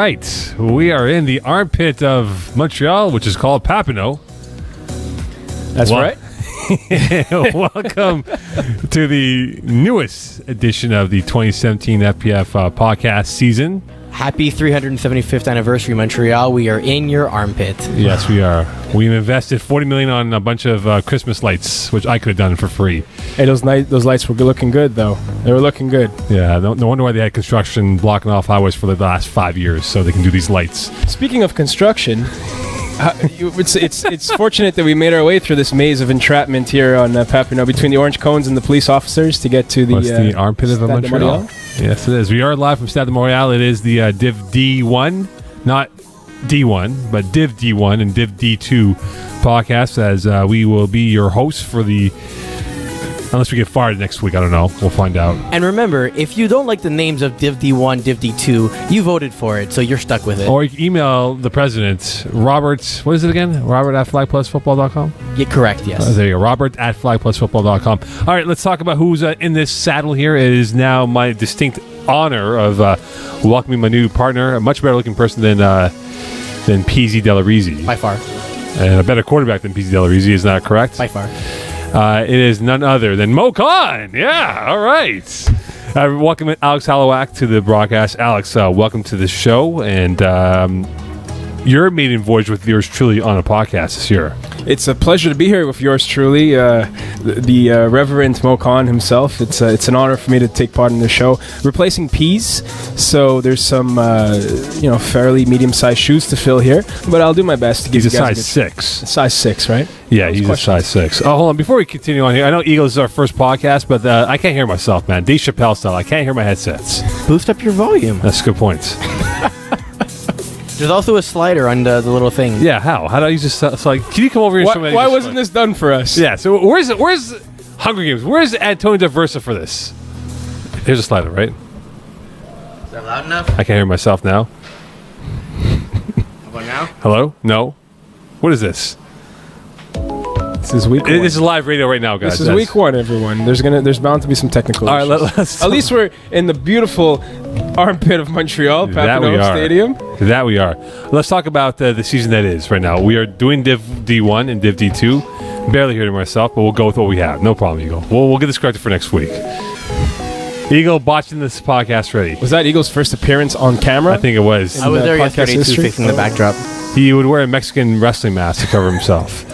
right. We are in the armpit of Montreal, which is called Papineau. That's right. Welcome to the newest edition of the 2017 FPF podcast season. Happy 375th anniversary, Montreal. We are in your armpit. Yes, we are. We've invested $40 million on a bunch of Christmas lights, which I could have done for free. Hey, those lights were looking good, though. They were looking good. Yeah, no wonder why they had construction blocking off highways for the last 5 years, so they can do these lights. Speaking of construction, it's fortunate that we made our way through this maze of entrapment here on Papineau between the orange cones and the police officers to get to the armpit of Montreal. Yes, it is. We are live from Stade de Montréal. It is the Div D-1, not D1, but Div D-1 and Div D-2 podcast, as we will be your hosts for the... Unless we get fired next week, I don't know. We'll find out. And remember, if you don't like the names of Div D-1, Div D-2, you voted for it, so you're stuck with it. Or you can email the president, Robert, what is it again? Robert at flagplusfootball.com? Yeah, correct, yes. There you go, Robert at flagplusfootball.com. All right, let's talk about who's in this saddle here. It is now my distinct honor of welcoming my new partner, a much better looking person than PZ Delarizzi. By far. And a better quarterback than PZ Delarizzi, is that correct? By far. It is none other than Moe Khan. Yeah, all right. Welcome Alex Halowak to the broadcast. Alex, welcome to the show. And your maiden voyage with yours truly on a podcast this year. It's a pleasure to be here with yours truly, the Reverend Moe Khan himself. It's an honor for me to take part in the show. Replacing Peas, so there's some fairly medium-sized shoes to fill here, but I'll do my best to give you guys size 6. Size 6, right? Yeah, he's a size 6. Oh, hold on. Before we continue on here, I know Eagles is our first podcast, but I can't hear myself, man. Dave Chappelle style. I can't hear my headsets. Boost up your volume. That's a good point. There's also a slider on the little thing. Yeah, how? How do I use this? So like, can you come over here and show me? Why wasn't this done for us? Yeah, so where's Hunger Games? Where's Antonio Diversa for this? Here's a slider, right? Is that loud enough? I can't hear myself now. How about now? Hello? No? What is this? This is week 1. This is live radio right now, guys. This is week 1, everyone. There's bound to be some technical issues. All right, let's... At least we're in the beautiful armpit of Montreal, Papineau Stadium. That we are. Let's talk about the season that is right now. We are doing Div D-1 and Div D-2. Barely hearing myself, but we'll go with what we have. No problem, Eagle. We'll get this corrected for next week. Eagle botching this podcast ready. Was that Eagle's first appearance on camera? I think it was. I was there yesterday too, fixing the backdrop. He would wear a Mexican wrestling mask to cover himself.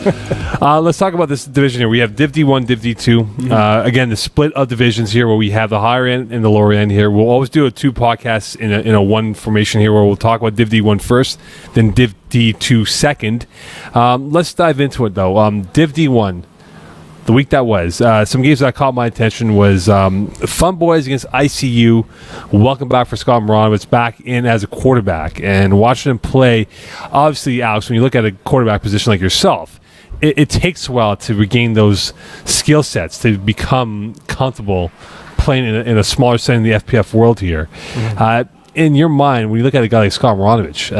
Let's talk about this division here. We have Div D-1, Div D-2. Mm-hmm. Again, the split of divisions here where we have the higher end and the lower end here. We'll always do 2 podcasts in a one formation here where we'll talk about Div D-1 first, then Div D-2 second. Let's dive into it, though. Div D-1. The week that was, some games that caught my attention was Fun Boys against ICU. Welcome back for Scott Maranovich back in as a quarterback. And watching him play, obviously, Alex, when you look at a quarterback position like yourself, it takes a while to regain those skill sets to become comfortable playing in a smaller setting in the FPF world here. Mm-hmm. In your mind, when you look at a guy like Scott Maranovich,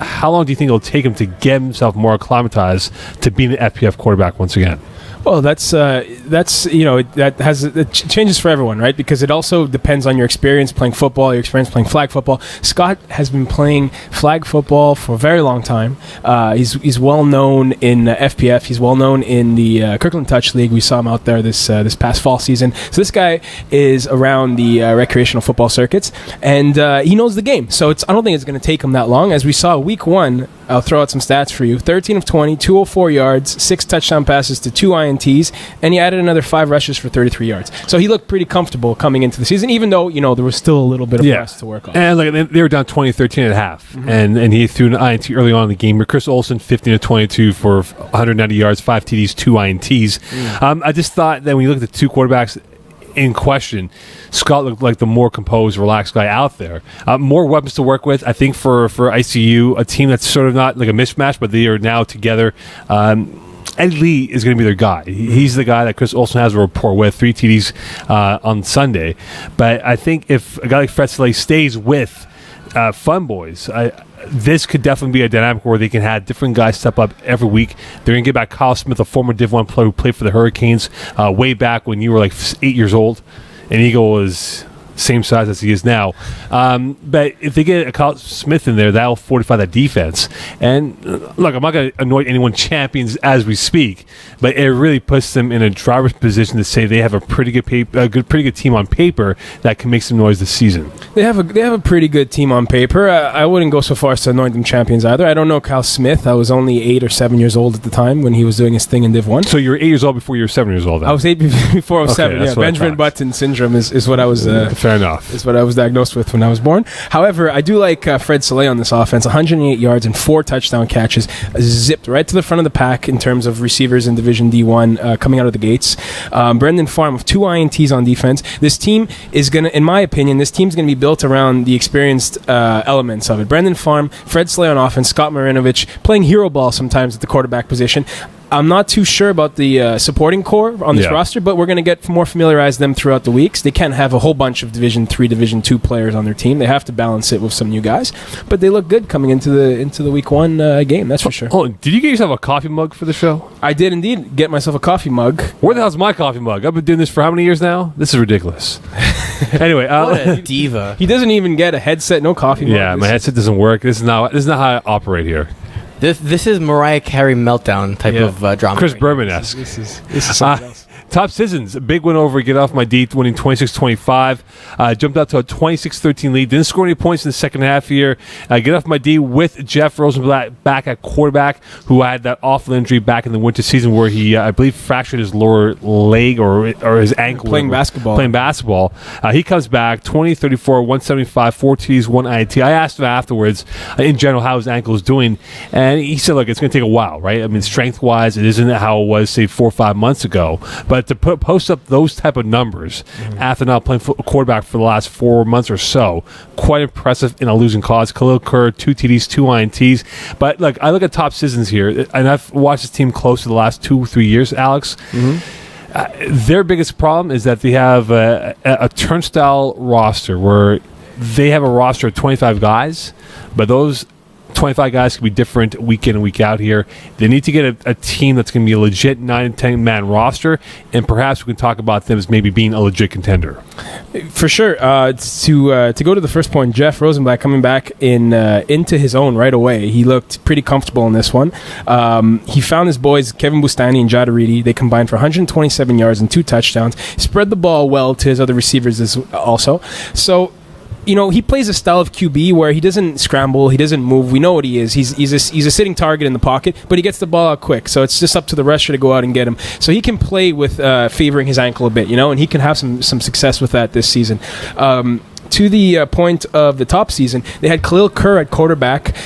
how long do you think it'll take him to get himself more acclimatized to being an FPF quarterback once again? Well, that changes for everyone, right? Because it also depends on your experience playing football, your experience playing flag football. Scott has been playing flag football for a very long time. He's well known in FPF. He's well known in the Kirkland Touch League. We saw him out there this past fall season. So this guy is around the recreational football circuits, and he knows the game. So I don't think it's going to take him that long. As we saw week 1, I'll throw out some stats for you. 13 of 20, 204 yards, 6 touchdown passes to 2 INTs, and he added another 5 rushes for 33 yards. So he looked pretty comfortable coming into the season, even though, there was still a little bit of rest to work on. And they were down 20-13 at half, and he threw an INT early on in the game. Chris Olsen, 15 of 22 for 190 yards, 5 TDs, 2 INTs. I just thought that when you look at the 2 quarterbacks in question, Scott looked like the more composed, relaxed guy out there. More weapons to work with, I think, for ICU, a team that's sort of not like a mismatch, but they are now together. Ed Lee is going to be their guy. He's the guy that Chris Olsen has a rapport with, 3 TDs on Sunday. But I think if a guy like Fred Slay stays with Fun Boys, this could definitely be a dynamic where they can have different guys step up every week. They're going to get back Kyle Smith, a former Div 1 player who played for the Hurricanes way back when you were like 8 years old. And Eagle was same size as he is now. But if they get a Kyle Smith in there, that'll fortify that defense. And look, I'm not going to anoint anyone champions as we speak, but it really puts them in a driver's position to say they have a pretty good team on paper that can make some noise this season. They have a pretty good team on paper. I wouldn't go so far as to anoint them champions either. I don't know Kyle Smith. I was only 8 or 7 years old at the time when he was doing his thing in Div 1. So you were 8 years old before you were 7 years old then? I was 8 before I was 7. that's Yeah, what I Benjamin thought. Button syndrome is what I was. Fair enough. Is what I was diagnosed with when I was born. However, I do like Fred Soleil on this offense. 108 yards and 4 touchdown catches, zipped right to the front of the pack in terms of receivers in Division D1 coming out of the gates. Brendan Farm with 2 INTs on defense. This team is going to, in my opinion, this team's going to be built around the experienced elements of it. Brendan Farm, Fred Soleil on offense, Scott Marinovich playing hero ball sometimes at the quarterback position. I'm not too sure about the supporting core on this roster, but we're going to get more familiarized them throughout the weeks. They can't have a whole bunch of Division 3, Division 2 players on their team. They have to balance it with some new guys. But they look good coming into the Week 1 game, that's for sure. Oh, did you get yourself a coffee mug for the show? I did indeed get myself a coffee mug. Where the hell's my coffee mug? I've been doing this for how many years now? This is ridiculous. Anyway, What a diva. He doesn't even get a headset, no coffee mug. yeah, my headset doesn't work. This is not how I operate here. This is Mariah Carey meltdown type of drama. Chris right Berman-esque. This is something else. Top Citizens, a big win over Get Off My D, winning 26-25. Jumped out to a 26-13 lead. Didn't score any points in the second half here. Get Off My D with Jeff Rosenblatt back at quarterback, who had that awful injury back in the winter season where he, I believe, fractured his lower leg or his ankle. Playing basketball. He comes back, 20-34, 175, 4 TDs, 1 INT. I asked him afterwards, in general, how his ankle is doing, and he said, look, it's going to take a while, right? I mean, strength-wise, it isn't how it was, say, 4 or 5 months ago, but to post up those type of numbers after not playing quarterback for the last 4 months or so, quite impressive in a losing cause. Khalil Kerr, 2 TDs, 2 INTs. But look, I look at Top Citizens here, and I've watched this team close to the last 2 or 3 years, Alex. Their biggest problem is that they have a turnstile roster where they have a roster of 25 guys, but those 25 guys can be different week in and week out here. They need to get a team that's going to be a legit 9 to 10 man roster, and perhaps we can talk about them as maybe being a legit contender. For sure. To go to the first point, Jeff Rosenblatt coming back into his own right away. He looked pretty comfortable in this one. He found his boys, Kevin Bustani and Jadaridi. They combined for 127 yards and 2 touchdowns. Spread the ball well to his other receivers also. So, you know, he plays a style of QB where he doesn't scramble, he doesn't move. We know what he is. He's a sitting target in the pocket, but he gets the ball out quick. So it's just up to the rusher to go out and get him. So he can play with favoring his ankle a bit, you know, and he can have some success with that this season. To the point of the top season, they had Khalil Kerr at quarterback.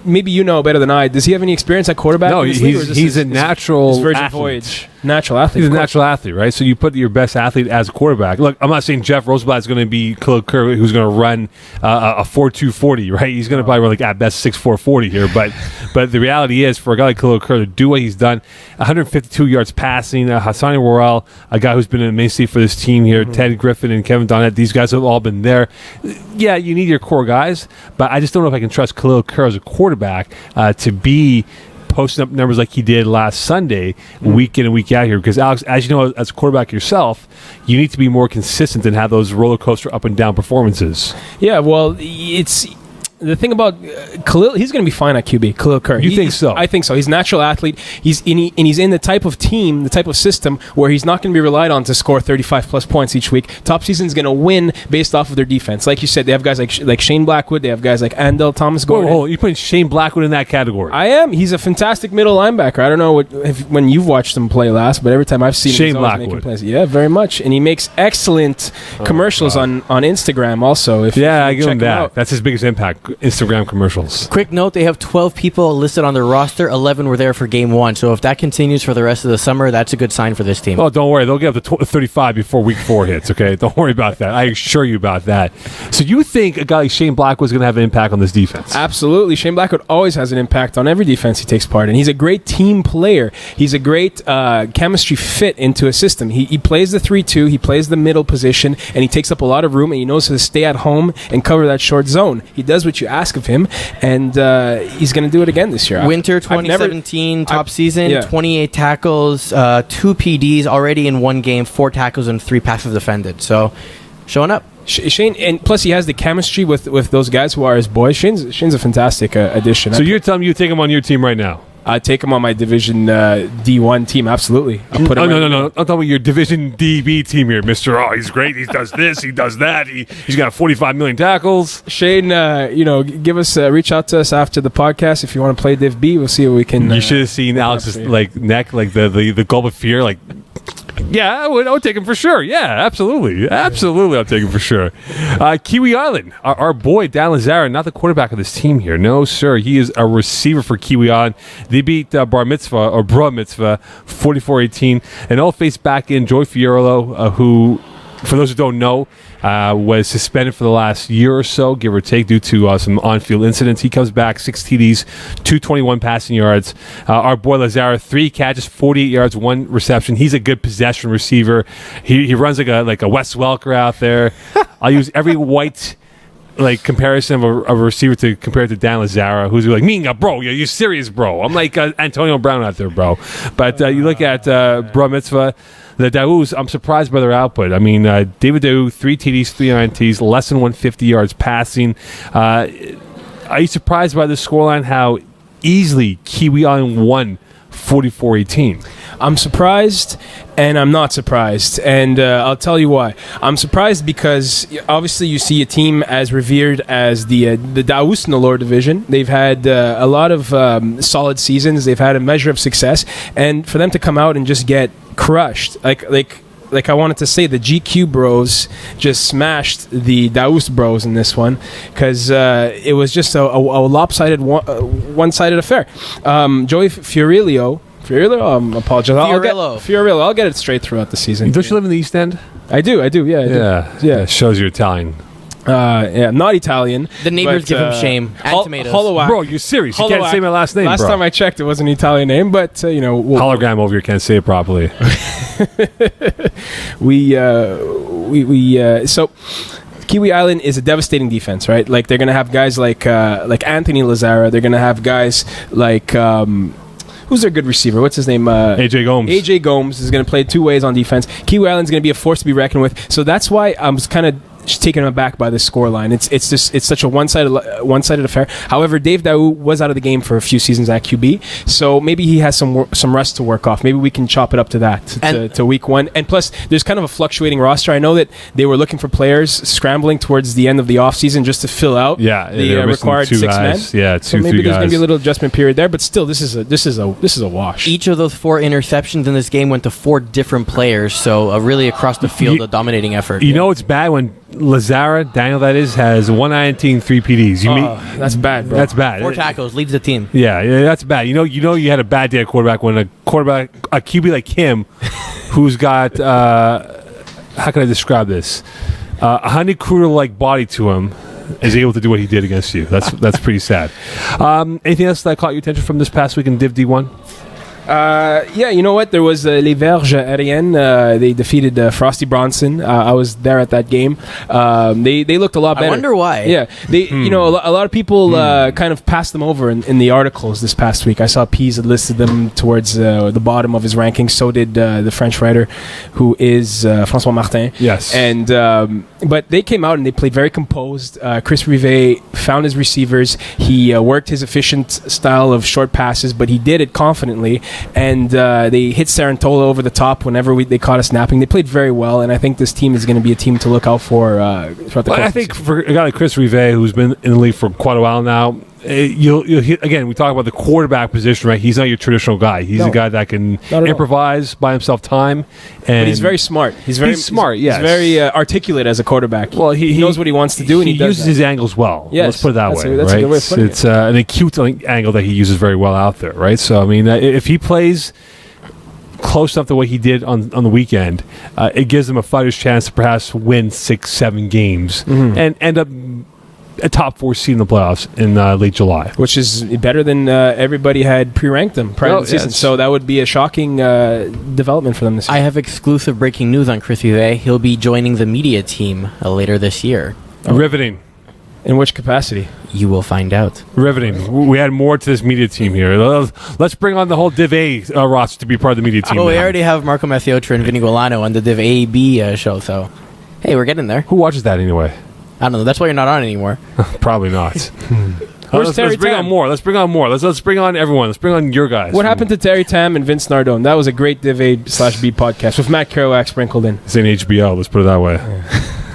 Maybe you know better than I. Does he have any experience at quarterback? No, in this league, or is he's this a natural his Virgin athlete. Voyage. Natural athlete. He's a of course. natural athlete, right? So you put your best athlete as a quarterback. Look, I'm not saying Jeff Rosenblatt is going to be Khalil Kerr, who's going to run a 4.2 40, right? He's going to probably run like at best 6.4 40 here. But the reality is, for a guy like Khalil Kerr to do what he's done, 152 yards passing, Hassani Worrell, a guy who's been a mainstay for this team here, Ted Griffin and Kevin Donnet, these guys have all been there. Yeah, you need your core guys, but I just don't know if I can trust Khalil Kerr as a quarterback to be posting up numbers like he did last Sunday, week in and week out here. Because, Alex, as you know, as a quarterback yourself, you need to be more consistent and have those roller coaster up and down performances. Yeah, well, it's the thing about Khalil. He's going to be fine at QB. Khalil Kerr. You think so? I think so. He's a natural athlete. He's in the type of team, the type of system where he's not going to be relied on to score 35 plus points each week. Top Season's going to win based off of their defense. Like you said, they have guys like Shane Blackwood. They have guys like Andel Thomas Gordon. You're putting Shane Blackwood in that category. I am. He's a fantastic middle linebacker. I don't know when you've watched him play last, but every time I've seen him, he's always making plays. Yeah, very much. And he makes excellent commercials on Instagram also. I give him that. That's his biggest impact, Instagram commercials. Quick note, they have 12 people listed on their roster. 11 were there for game 1. So if that continues for the rest of the summer, that's a good sign for this team. Oh, don't worry. They'll get up to 35 before week 4 hits, okay? Don't worry about that. I assure you about that. So you think a guy like Shane Blackwood is going to have an impact on this defense? Absolutely. Shane Blackwood always has an impact on every defense he takes part in. He's a great team player. He's a great chemistry fit into a system. He plays the 3-2. He plays the middle position, and he takes up a lot of room, and he knows how to stay at home and cover that short zone. He does what you ask of him, and he's going to do it again this year. Winter 2017 top season, 28 tackles, 2 PDs already in 1 game, 4 tackles and 3 passes defended. So showing up. Shane, and plus he has the chemistry with those guys who are his boys. Shane's a fantastic addition. So you're telling me you take him on your team right now? I take him on my Division D1 team, absolutely. I'll put him no. I'm talking about your Division DB team here, Mr. Oh, he's great. He does this. He does that. He's got 45 million tackles. Shane, give us reach out to us after the podcast if you want to play Div B. We'll see what we can. You should have seen Alex's neck, like the gulp of fear, like. Yeah, I would take him for sure. Yeah, absolutely. I'll take him for sure. Kiwi Island, our boy Dan Lazara, not the quarterback of this team here. No, sir. He is a receiver for Kiwi Island. They beat Bra Mitzvah 44-18. And all face back in Joy Fiorillo, who, for those who don't know, was suspended for the last year or so, give or take, due to some on-field incidents. He comes back, 6 TDs, 221 passing yards. Our boy Lazara, 3 catches, 48 yards, 1 reception. He's a good possession receiver. He runs like a Wes Welker out there. I'll use every white comparison of a receiver to compare it to Dan Lazara, who's like, Minga, bro, you're serious, bro. I'm like Antonio Brown out there, bro. But you look at Bra Mitzvah, the Daouz, I'm surprised by their output. I mean, David Daou, 3 TDs, 3 INTs, less than 150 yards passing. Are you surprised by the scoreline, how easily Kiwi Island won 44-18? I'm surprised, and I'm not surprised, and I'll tell you why. I'm surprised because obviously you see a team as revered as the Daoust in the lower division. They've had a lot of solid seasons. They've had a measure of success, and for them to come out and just get crushed, like I wanted to say, the GQ bros just smashed the Daoust bros in this one, because it was just a lopsided, one-sided affair. Joey Fiorillo, apologize. Fiorillo. I'll get it straight throughout the season. Don't you live in the East End? I do. Yeah. It shows you're Italian. I'm not Italian. The neighbors give him shame. And tomatoes. Bro, you're serious. You can't say my last name, Last time I checked, it was an Italian name, but, hologram over here can't say it properly. So Kiwi Island is a devastating defense, right? Like, they're going to have guys like Anthony Lazara. They're going to have guys like... who's their good receiver? What's his name? AJ Gomes. AJ Gomes is going to play 2 ways on defense. Kiwi Island's going to be a force to be reckoned with. So that's why I was kind of taken aback by this scoreline. It's such a one-sided affair. However, Dave Daou was out of the game for a few seasons at QB, so maybe he has some rust to work off. Maybe we can chop it up to that to week 1. And plus, there's kind of a fluctuating roster. I know that they were looking for players, scrambling towards the end of the offseason just to fill out the required 6 men. Yeah, so maybe there's going to be a little adjustment period there. But still, this is a wash. Each of those 4 interceptions in this game went to 4 different players. So really across the field, a dominating effort. You know it's bad when Lazara, Daniel that is, has 1 INT and 3 PDs. That's bad, bro. That's bad. 4 tackles, leads the team. Yeah, that's bad. You know you had a bad day at quarterback when a QB like him, who's got, how can I describe this? A Honey Cruder-like body to him, is able to do what he did against you. That's pretty sad. Anything else that caught your attention from this past week in Div D-1? You know what? There was Les Verges Ariennes. They defeated Frosty Bronson. I was there at that game. They looked a lot better. I wonder why. Yeah, a lot of people kind of passed them over in the articles this past week. I saw Pease had listed them towards the bottom of his rankings. So did the French writer, who is François Martin. Yes. And but they came out and they played very composed. Chris Rivet found his receivers. He worked his efficient style of short passes, but he did it confidently. And they hit Sarantola over the top whenever they caught us napping. They played very well, and I think this team is going to be a team to look out for throughout the course. I think for a guy like Chris Rivet, who's been in the league for quite a while now, you'll hit, again, we talk about the quarterback position, right? He's not your traditional guy. He's a guy that can improvise, buy himself time. But he's very smart. He's smart, yes. He's very articulate as a quarterback. Well, he knows what he wants to do, and he uses his angles well. Yes, let's put it that way. That's right? a good way of putting it's an acute angle that he uses very well out there, right? So, I mean, if he plays close enough to what he did on the weekend, it gives him a fighter's chance to perhaps win 6-7 games and end up a top 4 seed in the playoffs in late July, which is better than everybody had pre-ranked them prior to the season. So that would be a shocking development for them this year. I have exclusive breaking news on Chris Rivet. He'll be joining the media team later this year. Riveting. In which capacity? You will find out. Riveting. We add more to this media team here. Let's bring on the whole Div A roster to be part of the media team. We already have Marco Mathiotra and Vinny Golano on the Div A-B show, so... Hey, we're getting there. Who watches that anyway? I don't know. That's why you're not on anymore. Probably not. Where's Terry let's bring Tam? on more. Let's bring on more. Let's bring on everyone. Let's bring on your guys. What happened to Terry Tam and Vince Nardone? That was a great Div A/B podcast with Matt Kerouac sprinkled in. It's in HBO. Let's put it that way.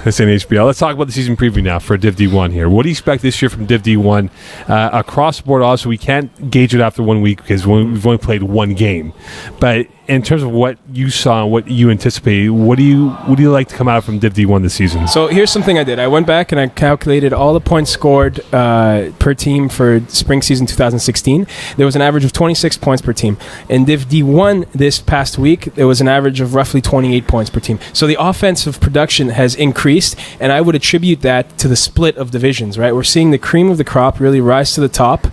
It's in HBO. Let's talk about the season preview now for Div D-1 here. What do you expect this year from Div D-1? Across the board, also, we can't gauge it after 1 week because we've only played one game. But in terms of what you saw and what you anticipate, what do you like to come out from Div D-1 this season? So here's something I did. I went back and I calculated all the points scored per team for spring season 2016. There was an average of 26 points per team. In Div D1 this past week, there was an average of roughly 28 points per team. So the offensive production has increased, and I would attribute that to the split of divisions, right? We're seeing the cream of the crop really rise to the top.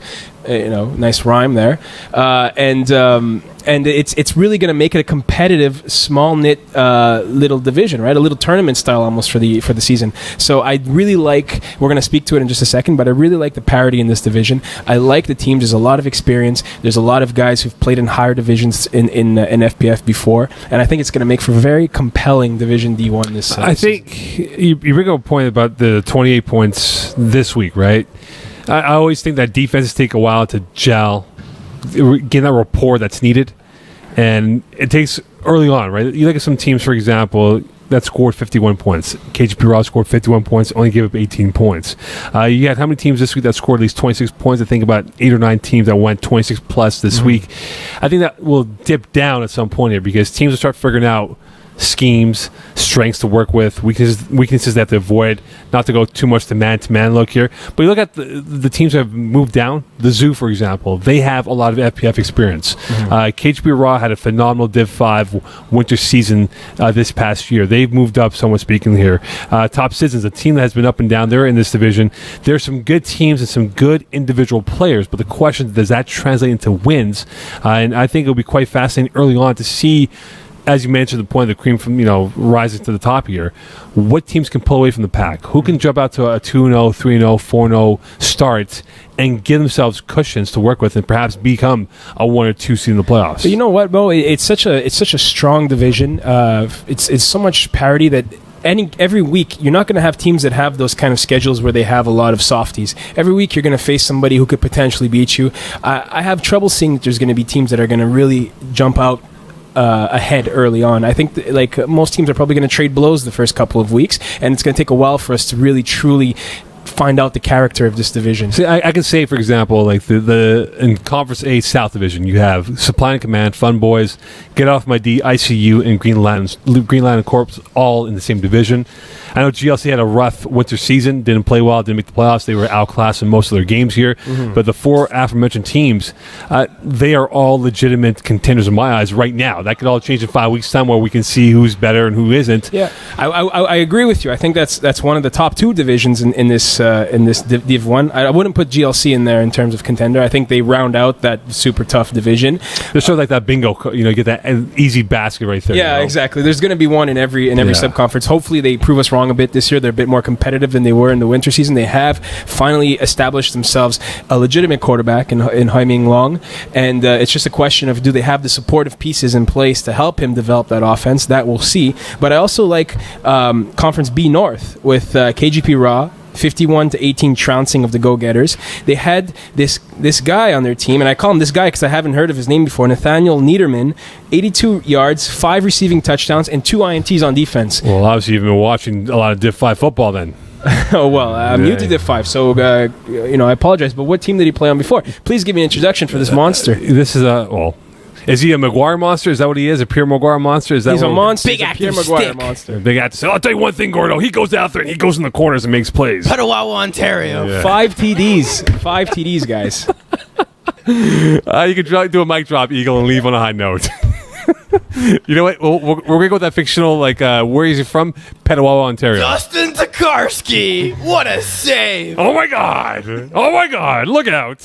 Nice rhyme there. And it's really going to make it a competitive, small knit little division, right? A little tournament style almost for the season. So I really like. We're going to speak to it in just a second, but I really like the parity in this division. I like the teams. There's a lot of experience. There's a lot of guys who've played in higher divisions in FPF before, and I think it's going to make for a very compelling Division D1 this. I think you bring up a point about the 28 points this week, right? I always think that defenses take a while to gel, get that rapport that's needed, and it takes early on, right? You look at some teams, for example, that scored 51 points. KGP Raw scored 51 points, only gave up 18 points. You had how many teams this week that scored at least 26 points? I think about 8 or 9 teams that went 26 plus this week. I think that will dip down at some point here because teams will start figuring out schemes, strengths to work with, weaknesses that to avoid, not to go too much to man look here. But you look at the teams that have moved down, the Zoo, for example, they have a lot of FPF experience. KGP Raw had a phenomenal Div 5 winter season this past year. They've moved up, somewhat speaking here. Top Citizens, a team that has been up and down, they're in this division. There's some good teams and some good individual players, but the question is, does that translate into wins? And I think it'll be quite fascinating early on to see, as you mentioned, the point of the cream from rising to the top here, what teams can pull away from the pack? Who can jump out to a 2-0, 3-0, 4-0 start and give themselves cushions to work with and perhaps become a 1 or 2 seed in the playoffs? But you know what, Mo? It's such a strong division. It's so much parity that every week you're not going to have teams that have those kind of schedules where they have a lot of softies. Every week you're going to face somebody who could potentially beat you. I have trouble seeing that there's going to be teams that are going to really jump out ahead early on. I think most teams are probably going to trade blows the first couple of weeks, and it's going to take a while for us to really truly find out the character of this division. See, I can say, for example, like the in Conference A South Division, you have Supply and Command, Fun Boys, Get Off My D, ICU, and Green Lantern Corps all in the same division. I know GLC had a rough winter season, didn't play well, didn't make the playoffs. They were outclassed in most of their games here. But the 4 aforementioned teams, they are all legitimate contenders in my eyes right now. That could all change in 5 weeks' time where we can see who's better and who isn't. Yeah, I agree with you. I think that's one of the top 2 divisions in this Div 1. I wouldn't put GLC in there in terms of contender. I think they round out that super tough division. There's sort of like that bingo, you get that easy basket right there. Yeah, exactly. There's going to be one in every subconference. Hopefully they prove us wrong a bit this year. They're a bit more competitive than they were in the winter season. They have finally established themselves a legitimate quarterback in Haiming Long, and it's just a question of, do they have the supportive pieces in place to help him develop that offense? That we'll see. But I also like Conference B North with KGP Raw, 51-18 trouncing of the Go-Getters. They had this guy on their team, and I call him this guy because I haven't heard of his name before, Nathaniel Niederman, 82 yards, 5 receiving touchdowns, and 2 INTs on defense. Well, obviously you've been watching a lot of Div 5 football then. Oh, well, I'm new to Div 5, so, I apologize, but what team did he play on before? Please give me an introduction for this monster. This is is he a Maguire monster? Is that what he is? A pure Maguire monster? Is that He's a monster. Big He's a pure active Maguire stick. monster. Big active. I'll tell you one thing, Gordo. He goes out there and he goes in the corners and makes plays. Petawawa, Ontario. Yeah. 5 TDs. 5 TDs, guys. You could do a mic drop, Eagle, and leave on a high note. You know what? We're going to go with that fictional, where is he from? Petawawa, Ontario. Justin Tokarski. What a save. Oh, my God. Look out.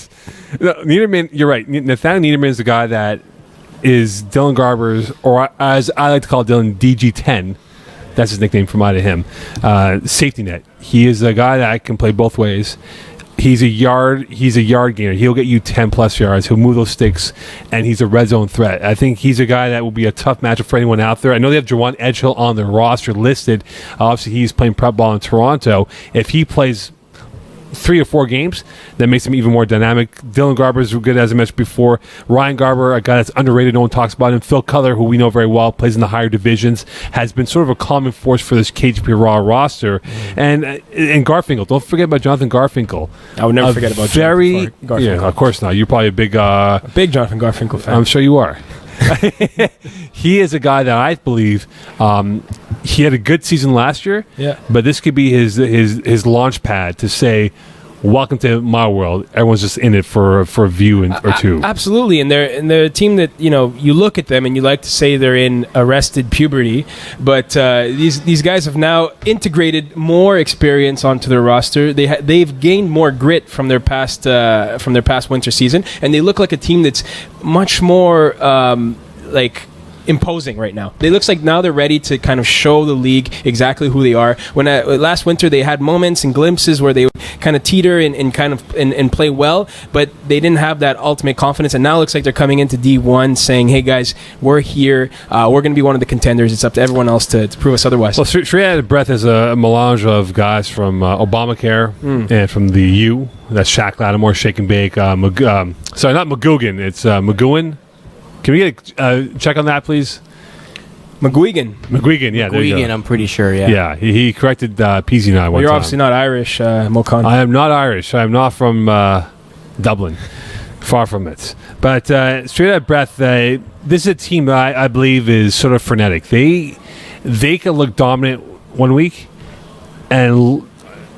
Niederman, you're right. Nathaniel Niederman is the guy that is Dylan Garber's, or as I like to call Dylan, DG10. That's his nickname from out of him. Safety net. He is a guy that can play both ways. He's a yard gainer. He'll get you 10 plus yards. He'll move those sticks, and he's a red zone threat. I think he's a guy that will be a tough matchup for anyone out there. I know they have Jawan Edgehill on their roster listed. Obviously, he's playing prep ball in Toronto. If he plays 3 or 4 games, that makes him even more dynamic. Dylan Garber's good, as I mentioned before. Ryan Garber, a guy that's underrated, no one talks about him. Phil Cutler, who we know very well, plays in the higher divisions, has been sort of a common force for this KGP Raw roster. And Garfinkel, don't forget about Jonathan Garfinkel. I would never forget about Jonathan Garfinkel. Yeah, of course not. You're probably a big Jonathan Garfinkel fan. I'm sure you are. He is a guy that I believe he had a good season last year. Yeah. But this could be his launch pad to say, welcome to my world. Everyone's just in it for a view or two. Absolutely, and they're a team that you look at them and you like to say they're in arrested puberty, but these guys have now integrated more experience onto their roster. They've gained more grit from their past winter season, and they look like a team that's much more imposing right now. It looks like now they're ready to kind of show the league exactly who they are. When last winter they had moments and glimpses where they would kind of teeter and play well, but they didn't have that ultimate confidence. And now it looks like they're coming into D1 saying, "Hey guys, we're here. We're going to be one of the contenders. It's up to everyone else to prove us otherwise." Well, straight out of breath is a melange of guys from Obamacare and from the U. That's Shaq Lattimore, Shake and Bake. Sorry, not McGugan. It's McGowan. Can we get a check on that, please? McGuigan, yeah. There you go. McGuigan, I'm pretty sure, yeah. Yeah, he corrected Peasy and I one You're time. obviously not Irish, Mokan. I am not Irish. I am not from Dublin. Far from it. But straight out of breath, this is a team that I believe is sort of frenetic. They can look dominant one week and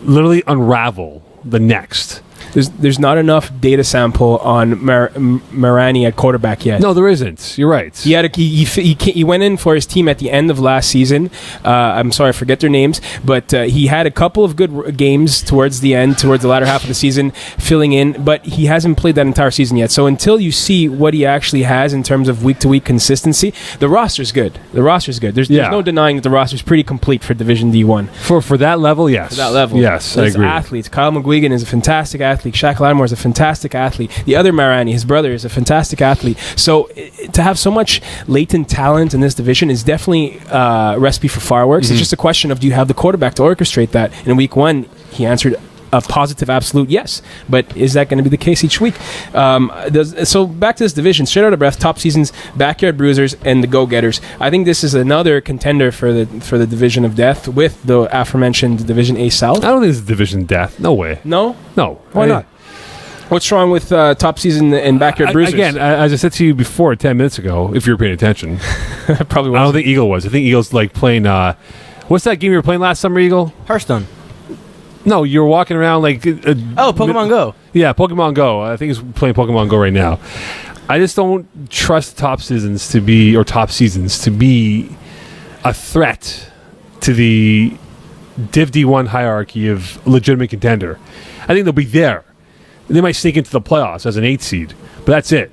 literally unravel the next. There's not enough data sample on Marani at quarterback yet. No, there isn't. You're right. He went in for his team at the end of last season. I'm sorry, I forget their names, but he had a couple of good games towards the latter half of the season, filling in, but he hasn't played that entire season yet. So until you see what he actually has in terms of week-to-week consistency, the roster's good. There's no denying that the roster's pretty complete for Division D1. For that level, yes. For that level. Yes, I agree. Athletes. Kyle McGuigan is a fantastic athlete. Shaq Lattimore is a fantastic athlete. The other Marani, his brother, is a fantastic athlete. So to have so much latent talent in this division is definitely a recipe for fireworks. Mm-hmm. It's just a question of, do you have the quarterback to orchestrate that? In week 1, he answered a positive absolute yes, but is that going to be the case each week? So back to this division, straight out of breath, top seasons, backyard bruisers, and the go-getters. I think this is another contender for the division of death with the aforementioned Division A South. I don't think it's division death. No way. No? Why not? What's wrong with top season and backyard bruisers? Again, as I said to you before 10 minutes ago, if you were paying attention, probably wasn't. I don't think Eagle was. I think Eagle's like playing. What's that game you were playing last summer, Eagle? Hearthstone. No, you were walking around like... Pokemon Go. Yeah, Pokemon Go. I think he's playing Pokemon Go right now. I just don't trust top seasons to be a threat to the Div D-1 hierarchy of legitimate contender. I think they'll be there. They might sneak into the playoffs as an 8 seed, but that's it.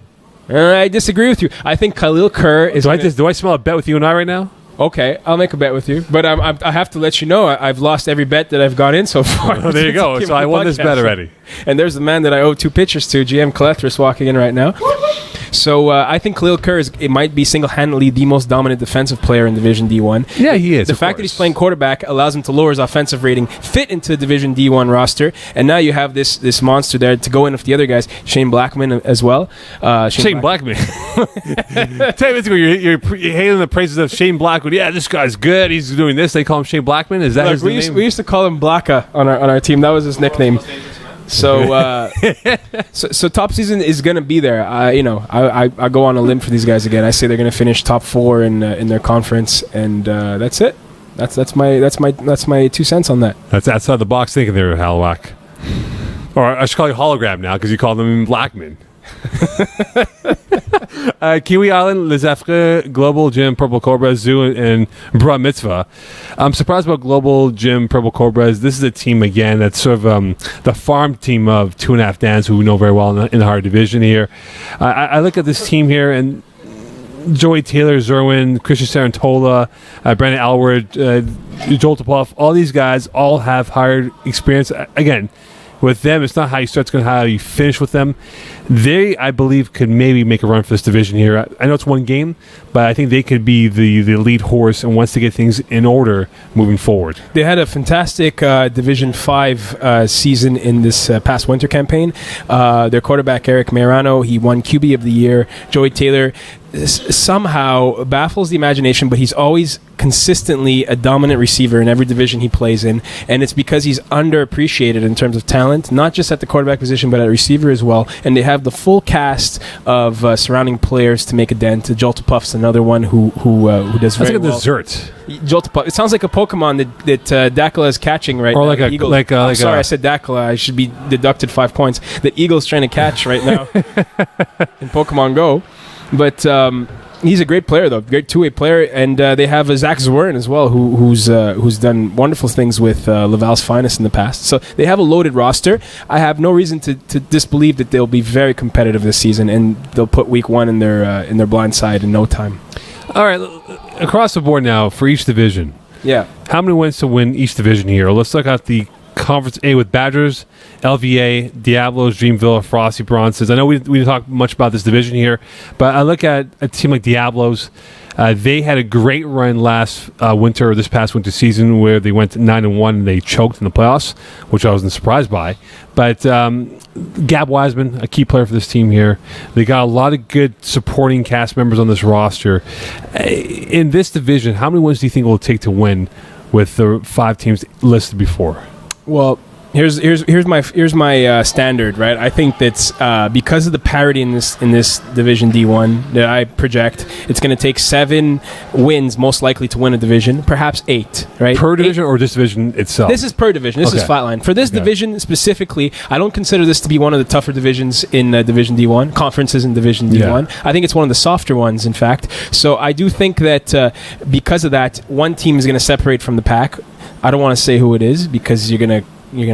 I disagree with you. I think Khalil Kerr is... Do I smell a bet with you and I right now? Okay, I'll make a bet with you, but I have to let you know I've lost every bet that I've gone in so far. Oh, there you go. So I won this bet already. And there's the man that I owe 2 pitchers to, GM Kalethris, walking in right now. So I think Khalil Kerr might be single-handedly the most dominant defensive player in Division D1. Yeah, he is. The fact that he's playing quarterback allows him to lower his offensive rating, fit into the Division D1 roster, and now you have this monster there to go in with the other guys, Shane Blackman as well. Shane Blackman. 10 minutes ago, you're hailing the praises of Shane Blackman. Yeah, this guy's good. He's doing this. They call him Shane Blackman. Is that his name? We used to call him Blacka on our team. That was his nickname. So, so top season is going to be there. I go on a limb for these guys again. I say they're going to finish top 4 in their conference, and that's it. That's my 2 cents on that. That's outside the box thinking there, Halwack. Or I should call you hologram now because you call them Blackman. Kiwi Island, Les Afriques, Global Gym, Purple Cobras, Zoo, and Bra Mitzvah. I'm surprised about Global Gym, Purple Cobras. This is a team, again, that's sort of the farm team of 2.5 Dans, who we know very well in the higher division here. I look at this team here, and Joey Taylor, Zerwin, Christian Sarantola, Brandon Alward, Joel Topolov, all these guys all have higher experience. Again, with them, it's not how you start, it's how you finish with them. They, I believe, could maybe make a run for this division here. I know it's one game, but I think they could be the lead horse, and once they get things in order moving forward. They had a fantastic Division 5 season in this past winter campaign. Their quarterback, Eric Marano, he won QB of the Year. Joey Taylor somehow baffles the imagination, but he's always consistently a dominant receiver in every division he plays in, and it's because he's underappreciated in terms of talent, not just at the quarterback position, but at receiver as well. And they have the full cast of surrounding players to make a dent. Jolta Puff's another one who does very well. That's like a dessert. Jolta Puff. It sounds like a Pokemon that Dakla is catching right now. Or like I'm sorry, I said Dakla. I should be deducted 5 points. That Eagle's trying to catch right now in Pokemon Go. But he's a great player, though. Great two-way player. And they have Zach Zwerin as well, who's done wonderful things with Laval's Finest in the past. So they have a loaded roster. I have no reason to disbelieve that they'll be very competitive this season, and they'll put week one in their blind side in no time. All right, across the board now for each division. Yeah. How many wins to win each division here? Let's look at the Conference A with Badgers, LVA, Diablos, Dreamville, Frosty Bronzes. I know we didn't talk much about this division here, but I look at a team like Diablos. They had a great run last winter, or this past winter season, where they went 9-1 and they choked in the playoffs, which I wasn't surprised by. But Gab Wiseman, a key player for this team here. They got a lot of good supporting cast members on this roster. In this division, how many wins do you think it will take to win with the 5 teams listed before? Well, here's my standard, right? I think that's because of the parity in this Division D1 that I project, it's going to take 7 wins most likely to win a division, perhaps 8, right? Per division or this division itself? This is per division. This is flatline. For this division specifically, I don't consider this to be one of the tougher divisions in Division D1, conferences in Division D1. I think it's one of the softer ones, in fact. So I do think that because of that, one team is going to separate from the pack. I don't want to say who it is because you're gonna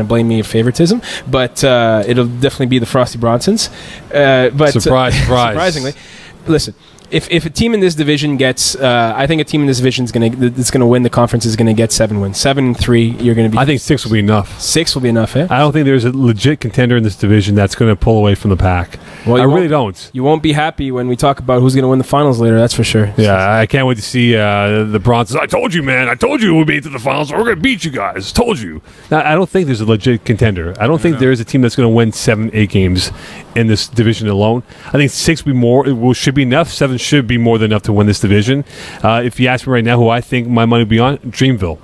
blame me of favoritism, but it'll definitely be the Frosty Bronsons. But surprise. Surprisingly, listen. If a team in this division gets, I think a team in this division that's gonna win the conference is gonna get 7 wins. 7-3, you're gonna be. I think 6 will be enough. 6 will be enough. Eh? I don't think there's a legit contender in this division that's going to pull away from the pack. Well, I really don't. You won't be happy when we talk about who's going to win the finals later. That's for sure. Yeah, I can't wait to see the Bronzes. I told you, man. I told you we'd be to the finals. We're going to beat you guys. Told you. Now, I don't think there's a legit contender. I don't think there is a team that's going to win 7-8 games in this division alone. I think 6 will be more. Should be enough. 7 should be more than enough to win this division. If you ask me right now who I think my money would be on, Dreamville.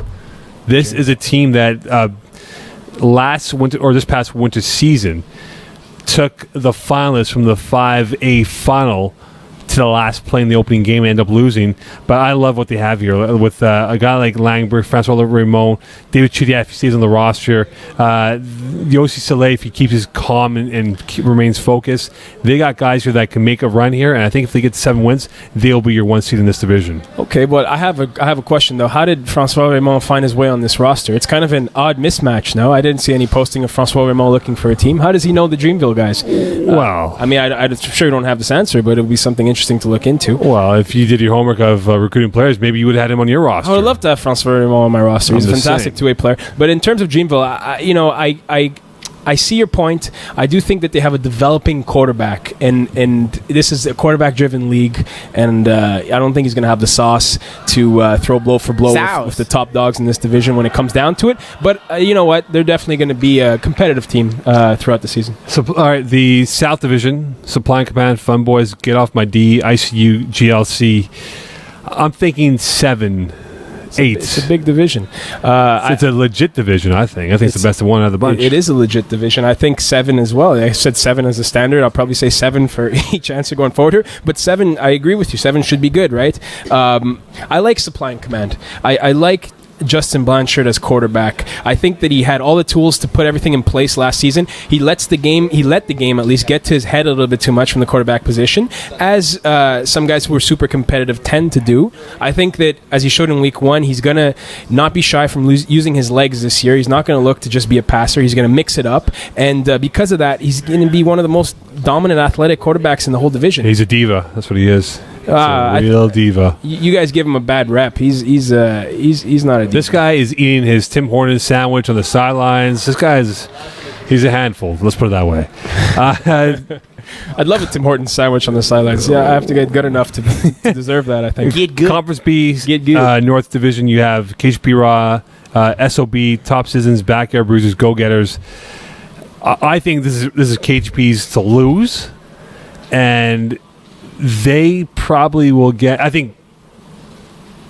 This is a team that last winter or this past winter season took the finalists from the 5A final to the last play in the opening game and end up losing. But I love what they have here with a guy like Langberg, Francois Raymond, David Chidiac if he stays on the roster, Yossi Saleh if he keeps his calm and remains focused. They got guys here that can make a run here, and I think if they get 7 wins, they'll be your 1 seed in this division. Okay, but I have a question though. How did Francois Raymond find his way on this roster? It's kind of an odd mismatch. No, I didn't see any posting of Francois Raymond looking for a team. How does he know the Dreamville guys? Well, I mean, I'm sure you don't have this answer, but it would be something interesting to look into. Well, if you did your homework of recruiting players, maybe you would have had him on your roster. I would love to have Francois Raymond on my roster. He's a fantastic two-way player. But in terms of Dreamville, I see your point. I do think that they have a developing quarterback, and this is a quarterback-driven league, and I don't think he's going to have the sauce to throw blow for blow with the top dogs in this division when it comes down to it. But you know what? They're definitely going to be a competitive team throughout the season. So, all right, the South Division, Supply and Command, Fun Boys, Get Off My D, ICU, GLC. I'm thinking 7. 8. It's a big division. It's a legit division, I think. I think it's the best one out of the bunch. It is a legit division. I think 7 as well. I said 7 as a standard. I'll probably say 7 for each answer going forward here. But 7, I agree with you. 7 should be good, right? I like Supply and Command. I like Justin Blanchard as quarterback. I think that he had all the tools to put everything in place last season. He let the game at least get to his head a little bit too much from the quarterback position, as some guys who are super competitive tend to do. I think that, as he showed in week 1, he's going to not be shy from using his legs this year. He's not going to look to just be a passer. He's going to mix it up. And because of that, he's going to be one of the most dominant athletic quarterbacks in the whole division. He's a diva. That's what he is. A real diva. You guys give him a bad rep. He's not a diva. This guy is eating his Tim Hortons sandwich on the sidelines. This guy is He's a handful. Let's put it that way. I'd love a Tim Hortons sandwich on the sidelines. Yeah, I have to get good enough to deserve that, I think. Get good. Conference B, Get good. North Division, you have KHP Raw, SOB, Top Citizens, Backyard Bruisers, Go-Getters. I think this is KHP's to lose, and they probably will get, I think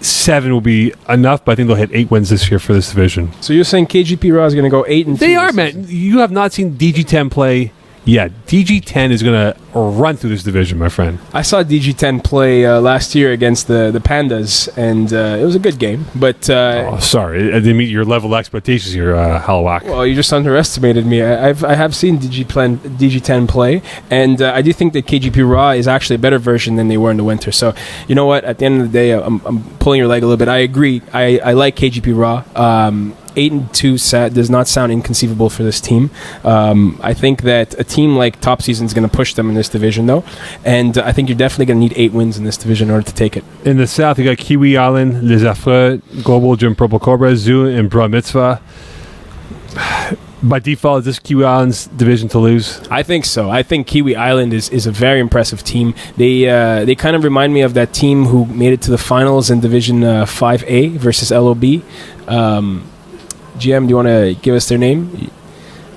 7 will be enough, but I think they'll hit 8 wins this year for this division. So you're saying KGP Raw is going to go 8-2? They are, man. You have not seen DG10 play yet. DG10 is going to run through this division, my friend. I saw DG10 play last year against the Pandas, and it was a good game. But Sorry. I didn't meet your level of expectations here, Halawak. well, you just underestimated me. I have seen DG10 play, and I do think that KGP Raw is actually a better version than they were in the winter. So, you know what? At the end of the day, I'm pulling your leg a little bit. I agree. I like KGP Raw. 8-2 does not sound inconceivable for this team. I think that a team like Top Season is going to push them in this division, though, and I think you're definitely going to need 8 wins in this division in order to take it. In the south, you got Kiwi Island, Les Affreux, Global, Jim Purple Cobra, Zoo, and Bra Mitzvah. By default, is this Kiwi Island's division to lose? I think so. I think Kiwi Island is a very impressive team. They kind of remind me of that team who made it to the finals in Division 5A versus LOB. GM, do you want to give us their name?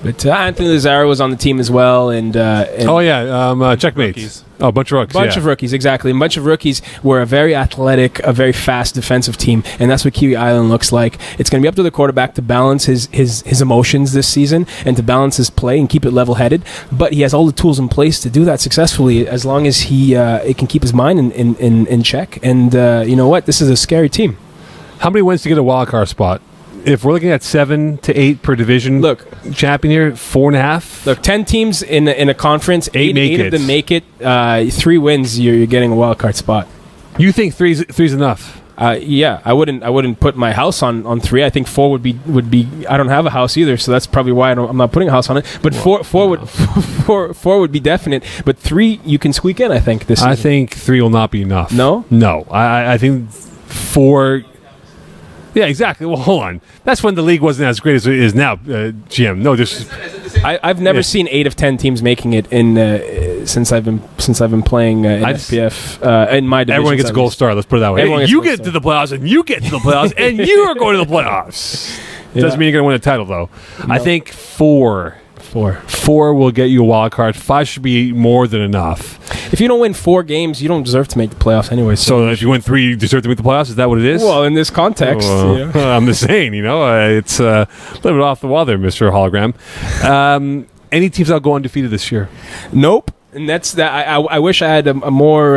But Anthony Lazaro was on the team as well, and checkmates. Rookies. Oh, a bunch of rookies. Bunch of rookies, exactly. A bunch of rookies were a very athletic, a very fast defensive team, and that's what Kiwi Island looks like. It's going to be up to the quarterback to balance his emotions this season and to balance his play and keep it level-headed. But he has all the tools in place to do that successfully as long as he can keep his mind in check. And you know what? This is a scary team. How many wins to get a wild card spot? If we're looking at 7 to 8 per division, champion here, 4.5. Look, 10 teams in a conference, 8 of them make it. 3 wins, you're getting a wild card spot. You think three's enough? Yeah, I wouldn't put my house on 3. I think 4 would be. I don't have a house either, so that's probably why I'm not putting a house on it. But four would be definite. But 3 you can squeak in. I think this. I think 3 will not be enough. No. I think 4. Yeah, exactly. Well, hold on. That's when the league wasn't as great as it is now, GM. No, I've never seen 8 of 10 teams making it in since I've been playing in FPF in my division. Everyone gets a gold star. Let's put it that way. Everyone You get to the playoffs, and you get to the playoffs, and you are going to the playoffs. Doesn't mean you're going to win a title, though. No. I think 4 will get you a wild card. 5 should be more than enough. If you don't win 4 games, you don't deserve to make the playoffs anyway. So if you win 3, you deserve to make the playoffs? Is that what it is? Well, in this context. I'm just saying, it's a little bit off the wall there, Mr. Hologram. Any teams that'll go undefeated this year? Nope. And that's that. I wish I had a more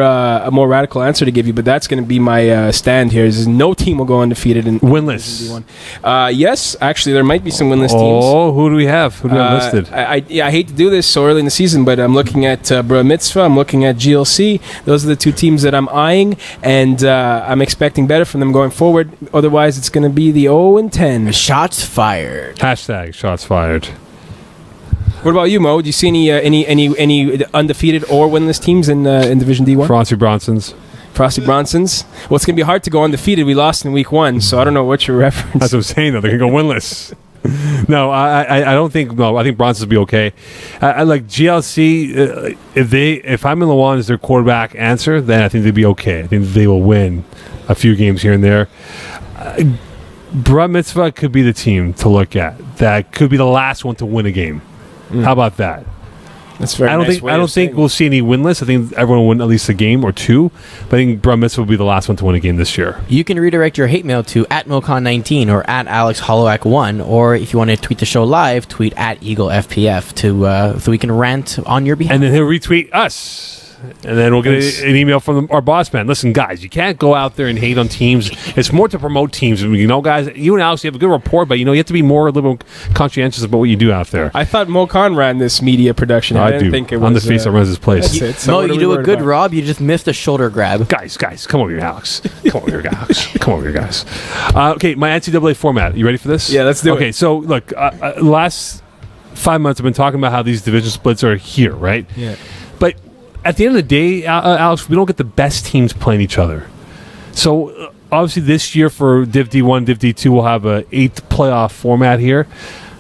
radical answer to give you, but that's going to be my stand here. Is no team will go undefeated in winless. D1. Yes, actually, there might be some winless teams. Oh, who do we have? Who do we have listed? I hate to do this so early in the season, but I'm looking at Bra Mitzvah. I'm looking at GLC. Those are the 2 teams that I'm eyeing, and I'm expecting better from them going forward. Otherwise, it's going to be the 0-10. Shots fired. # shots fired. What about you, Mo? Do you see any undefeated or winless teams in Division D1? Frosty Bronsons. Well, it's going to be hard to go undefeated. We lost in week 1, so I don't know what your reference. That's what I'm saying, though. They can go winless. No, I don't think. No, I think Bronsons will be okay. I like GLC. If I'm in Lawan as their quarterback answer, then I think they'd be okay. I think they will win a few games here and there. Bra Mitzvah could be the team to look at. That could be the last one to win a game. How about that? That's very. I don't think we'll see any winless. I think everyone will win at least a game or 2. But I think Bra Mitzvah will be the last one to win a game this year. You can redirect your hate mail to @Mocon19 or @AlexHoloac1, or if you want to tweet the show live, tweet @EagleFPF so we can rant on your behalf. And then he'll retweet us. And then we'll get an email from our boss man. Listen, guys, you can't go out there and hate on teams. It's more to promote teams. Guys, you and Alex, you have a good rapport, but you have to be more a little conscientious about what you do out there. I thought Mo Khan ran this media production. I didn't think it was on the face that runs this place. So you do a good Rob. You just missed a shoulder grab. Guys, come over here, Alex. Come over here, guys. Okay, my NCAA format. You ready for this? Yeah, let's do it. Okay, so look, last 5 months I've been talking about how these division splits are here, right? Yeah. But at the end of the day, Alex, we don't get the best teams playing each other. So, obviously, this year for Div D-1, Div D-2, we'll have a 8th playoff format here.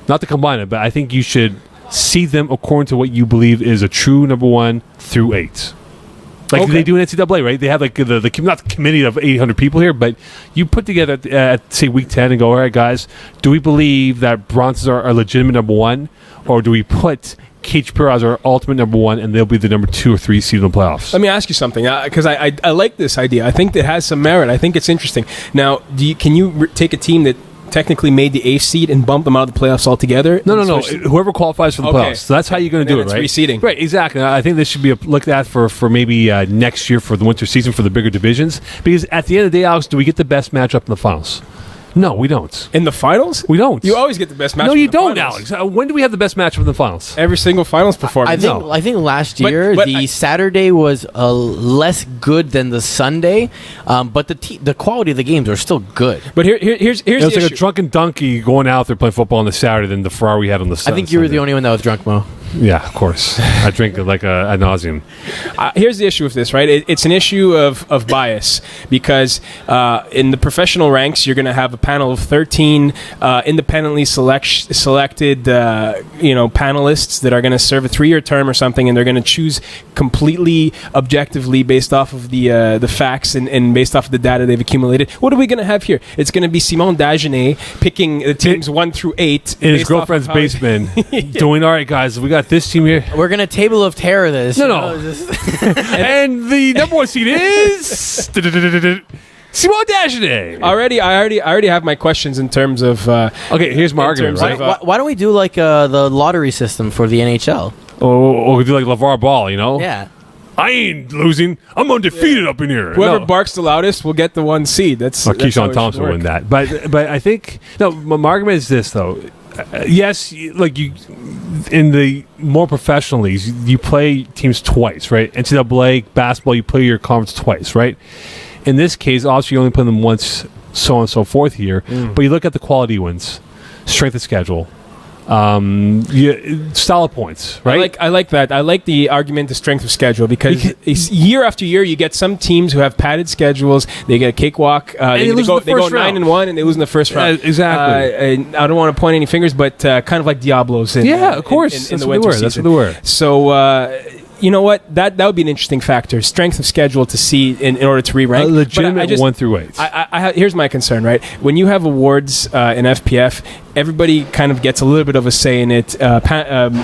Not to combine it, but I think you should seed them according to what you believe is a true number 1 through 8. Like they do in NCAA, right? They have like the not the committee of 800 people here, but you put together at say week 10 and go, all right, guys, do we believe that Bronsons are legitimate number 1, or do we put KHP as our ultimate number 1 and they'll be the number 2 or 3 seed in the playoffs? Let me ask you something, because I like this idea. I think it has some merit. I think it's interesting. Now, can you take a team that technically made the 8th seed and bump them out of the playoffs altogether? No. Whoever qualifies for the playoffs. So that's how you're going to do it, right? Reseeding. Right, exactly. I think this should be looked at for maybe next year for the winter season for the bigger divisions. Because at the end of the day, Alex, do we get the best matchup in the finals? No, we don't. In the finals? We don't. You always get the best matchup. No, you in the don't, finals. Alex. When do we have the best matchup in the finals? Every single finals performance. I think last year the Saturday was less good than the Sunday, but the quality of the games are still good. But here's it was the like issue. a drunken donkey going out there playing football on the Saturday than the Ferrari we had on the Sunday. I think you were the only one that was drunk, Mo. Yeah, of course. I drink it like ad nauseum. Here's the issue with this, right? It's an issue of bias because in the professional ranks, you're going to have a panel of 13 independently selected, panelists that are going to serve a 3-year term or something, and they're going to choose completely objectively based off of the facts and based off of the data they've accumulated. What are we going to have here? It's going to be Simon Dagenet picking the teams 1 through 8 in his girlfriend's basement, doing, all right, guys, we got this team here. We're going to table of terror this. No. And the number 1 seed is Simon Dagenet. I already have my questions in terms of. Okay, here's my argument. Right? Why don't we do like the lottery system for the NHL? Or we do like LeVar Ball, you know? Yeah. I ain't losing. I'm undefeated up in here. Whoever barks the loudest will get the 1 seed. That's Keyshawn Thompson will win that. But I think my argument is this though. Yes, like you in the more professional leagues, you play teams twice, right? NCAA basketball, you play your conference twice, right? In this case, obviously you only play them once, so on and so forth here. But you look at the quality wins, strength of schedule, style of points, right? I like that. I like the argument, the strength of schedule, because year after year you get some teams who have padded schedules. They get a cakewalk. They go 9-1 and they lose in the first round. Exactly. I don't want to point any fingers, but kind of like Diablos. Of course. In the winter season. That's what they were. So. You know what? That would be an interesting factor. Strength of schedule to see in order to re-rank. Legitimate 1 through 8. Here's my concern, right? When you have awards in FPF, everybody kind of gets a little bit of a say in it,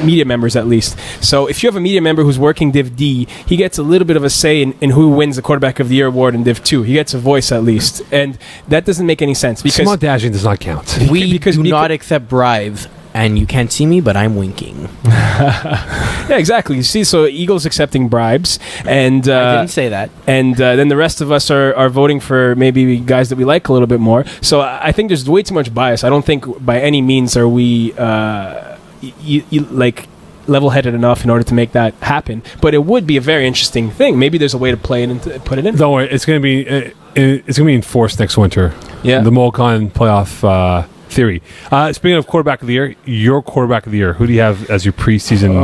media members at least. So if you have a media member who's working Div D, he gets a little bit of a say in who wins the Quarterback of the Year award in Div 2. He gets a voice at least. And that doesn't make any sense. Because Simon Dagenet does not count. We do not accept bribes. And you can't see me, but I'm winking. Yeah, exactly. You see, so Eagle's accepting bribes, and I didn't say that. And then the rest of us are voting for maybe guys that we like a little bit more. So I think there's way too much bias. I don't think by any means are we level-headed enough in order to make that happen. But it would be a very interesting thing. Maybe there's a way to play it and to put it in. Don't worry, it's going to be enforced next winter. Yeah, the Molcon playoff. Theory. Speaking of quarterback of the year, your quarterback of the year, who do you have as your preseason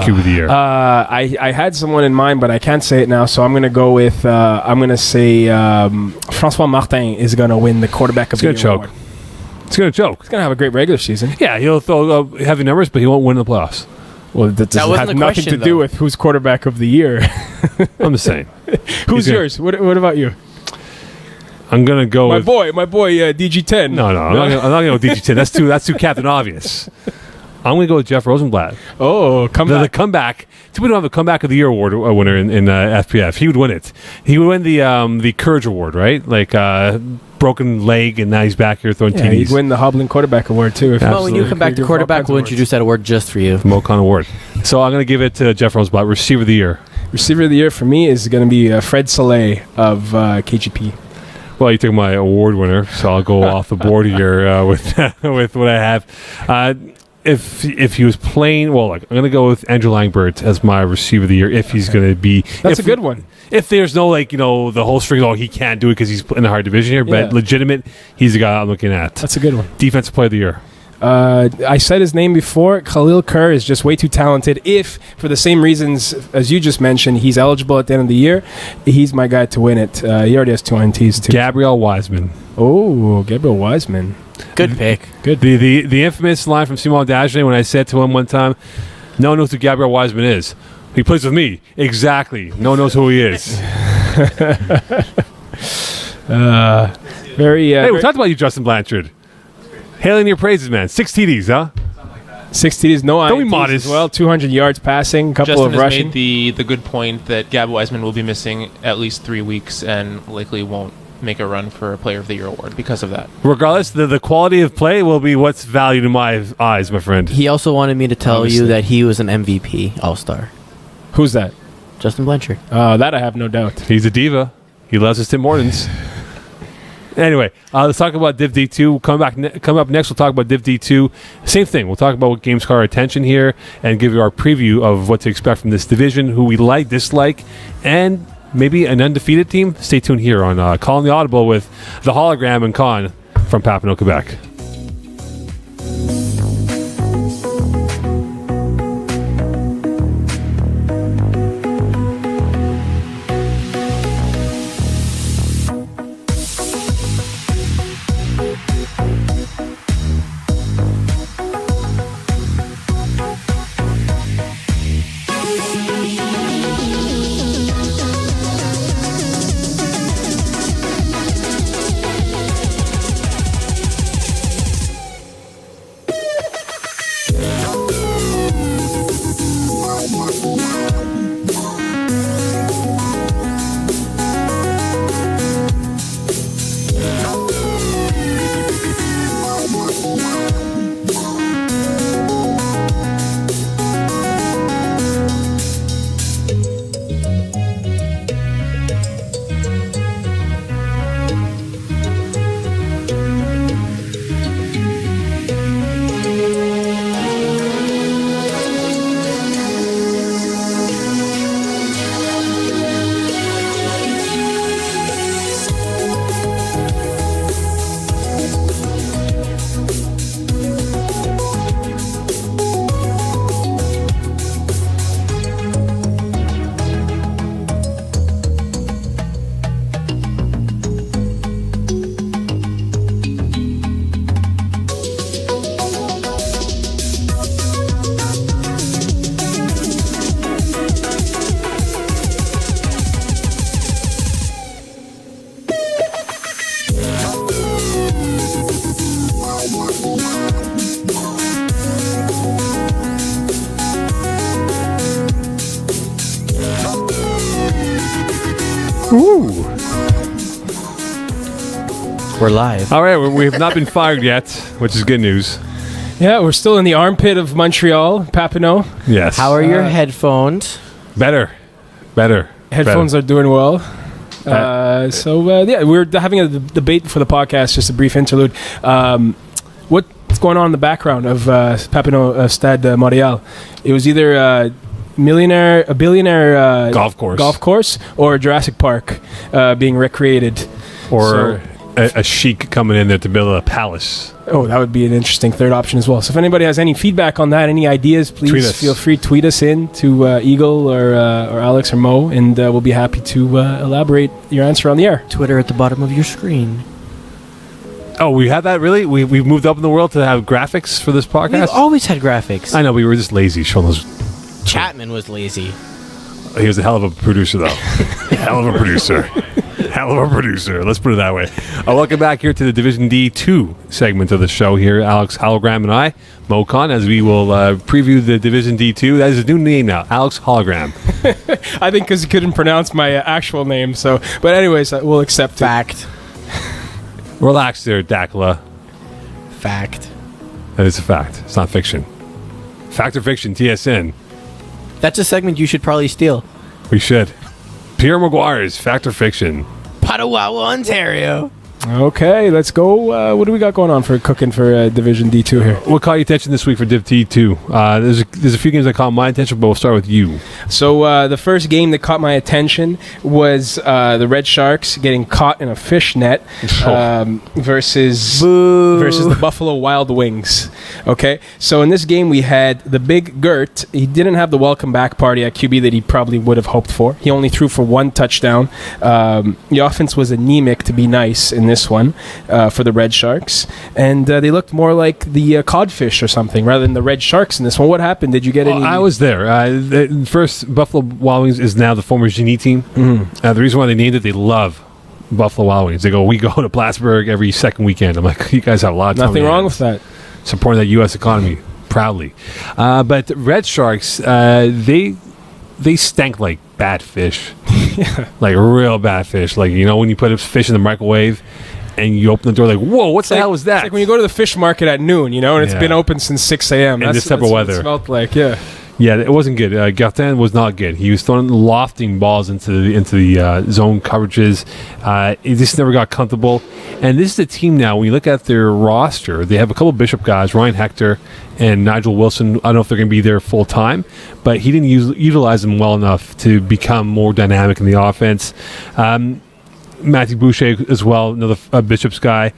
QB of the year? I had someone in mind, but I can't say it now, so I'm going to go with, I'm going to say Francois Martin is going to win the quarterback of the year award. It's going to choke. He's going to have a great regular season. Yeah, he'll throw heavy numbers, but he won't win the playoffs. Well, that doesn't have nothing to do with who's quarterback of the year. I'm just saying. Who's yours? What about you? I'm gonna go my boy, DG10. No, I'm not gonna go with DG10. That's too Captain Obvious. I'm gonna go with Jeff Rosenblatt. Oh, the comeback. We don't have a comeback of the year award winner in FPF. He would win it. He would win the Courage Award, right? Like broken leg, and now he's back here throwing TDs. He'd win the Hobbling Quarterback Award too. Well, when you come back to quarterback, we'll introduce that award just for you. The Mocon Award. So I'm gonna give it to Jeff Rosenblatt, Receiver of the Year. Receiver of the Year for me is going to be Fred Soleil of KGP. Well, you took my award winner, so I'll go off the board here with what I have. If he was playing, well, I'm going to go with Andrew Langbert as my receiver of the year. If he's going to be, that's a good one. If there's no the whole string, he can't do it because he's in a hard division here. But legitimate, he's the guy I'm looking at. That's a good one. Defensive player of the year. I said his name before. Khalil Kerr is just way too talented. If, for the same reasons as you just mentioned, he's eligible at the end of the year, he's my guy to win it. He already has 2 INTs too. Gabriel Wiseman. Oh, Gabriel Wiseman. Good pick. Good. The infamous line from Simon Dagenet when I said to him one time, "No one knows who Gabriel Wiseman is. He plays with me." Exactly. No one knows who he is. Hey, we talked about you, Justin Blanchard. Hailing your praises, man. 6 TDs, huh? 6 TDs, no Don't be INTs modest. as well. 200 yards passing, couple Justin of has rushing. made the good point that Gab Wiseman will be missing at least 3 weeks and likely won't make a run for a Player of the Year award because of that. Regardless, the quality of play will be what's valued in my eyes, my friend. He also wanted me to tell Obviously. you that he was an MVP All-Star. Who's that? Justin Blanchard. That I have no doubt. He's a diva. He loves his Tim Hortons. Anyway, let's talk about Div D-2. Come up next, we'll talk about Div D-2. Same thing. We'll talk about what games caught our attention here and give you our preview of what to expect from this division, who we like, dislike, and maybe an undefeated team. Stay tuned here on Calling the Audible with the Hologram and Con from Papineau, Quebec. Ooh. We're live. All right, we have not been fired yet, which is good news. Yeah, we're still in the armpit of Montreal, Papineau. Yes. How are your headphones? Better. Headphones are doing well. Yeah, we're having a debate for the podcast, just a brief interlude. What's going on in the background of Papineau Stade Montréal? It was either a billionaire golf course, or Jurassic Park being recreated. or a sheik coming in there to build a palace. Oh, that would be an interesting third option as well. So if anybody has any feedback on that, any ideas, please feel free to tweet us in to Eagle or Alex or Mo, and we'll be happy to elaborate your answer on the air. Twitter at the bottom of your screen. Oh, we had that, really? We've moved up in the world to have graphics for this podcast? We've always had graphics. I know, we were just lazy showing those. Chapman was lazy. He was a hell of a producer, though. Hell of a producer. Let's put it that way. Welcome back here to the Division D2 segment of the show here. Alex Hologram and I, MoCon, as we will preview the Division D2. That is a new name now, Alex Hologram. I think because he couldn't pronounce my actual name. So, but anyways, we'll accept Fact. Relax there, Dakla. Fact. That is a fact. It's not fiction. Fact or fiction, TSN. That's a segment you should probably steal. We should. Pierre Maguire's Fact or Fiction. Patawawa, Ontario. Okay, let's go. What do we got going on for cooking for Division D2 here? What caught your attention this week for Div D2? There's a few games that caught my attention, but we'll start with you. So the first game that caught my attention was the Red Sharks getting caught in a fish net versus the Buffalo Wild Wings. Okay, so in this game we had the big Gert. He didn't have the welcome back party at QB that he probably would have hoped for. He only threw for one touchdown. The offense was anemic, to be nice, in this one for the Red Sharks, and they looked more like the codfish or something rather than the Red Sharks in this one. What happened? Did you get any? I was there. The first Buffalo Wild Wings is now the former Genie team. The reason why they named it, they love Buffalo Wild Wings. They go, we go to Plattsburgh every second weekend. I'm like, you guys have a lot of time. Nothing wrong with that. Supporting that U.S. economy proudly. But the Red Sharks, they stank like bad fish. Like real bad fish. Like, you know, when you put a fish in the microwave and you open the door like, whoa, what the hell was that? It's like when you go to the fish market at noon, you know, and it's been open since 6 a.m. In this type of weather. What it smelled like, yeah. Yeah, it wasn't good. Gartin was not good. He was throwing lofting balls into the zone coverages. He just never got comfortable. And this is a team now, when you look at their roster, they have a couple of Bishop guys, Ryan Hector and Nigel Wilson. I don't know if they're going to be there full time, but he didn't utilize them well enough to become more dynamic in the offense. Matthew Boucher as well, another Bishop's guy.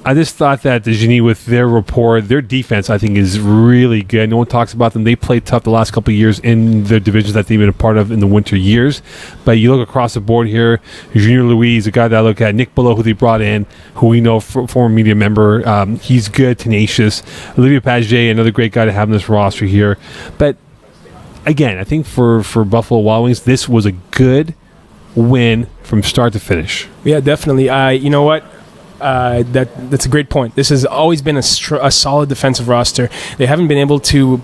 I just thought that the Genie, with their rapport, their defense, I think, is really good. No one talks about them. They played tough the last couple of years in the divisions that they've been a part of in the winter years. But you look across the board here, Junior Louise, a guy that I look at, Nick Below, who they brought in, who we know, former media member. He's good, tenacious. Olivier Paget, another great guy to have in this roster here. But, again, I think for Buffalo Wild Wings, this was a good win from start to finish. Yeah, definitely. You know what? That's a great point. This has always been a solid defensive roster. They haven't been able to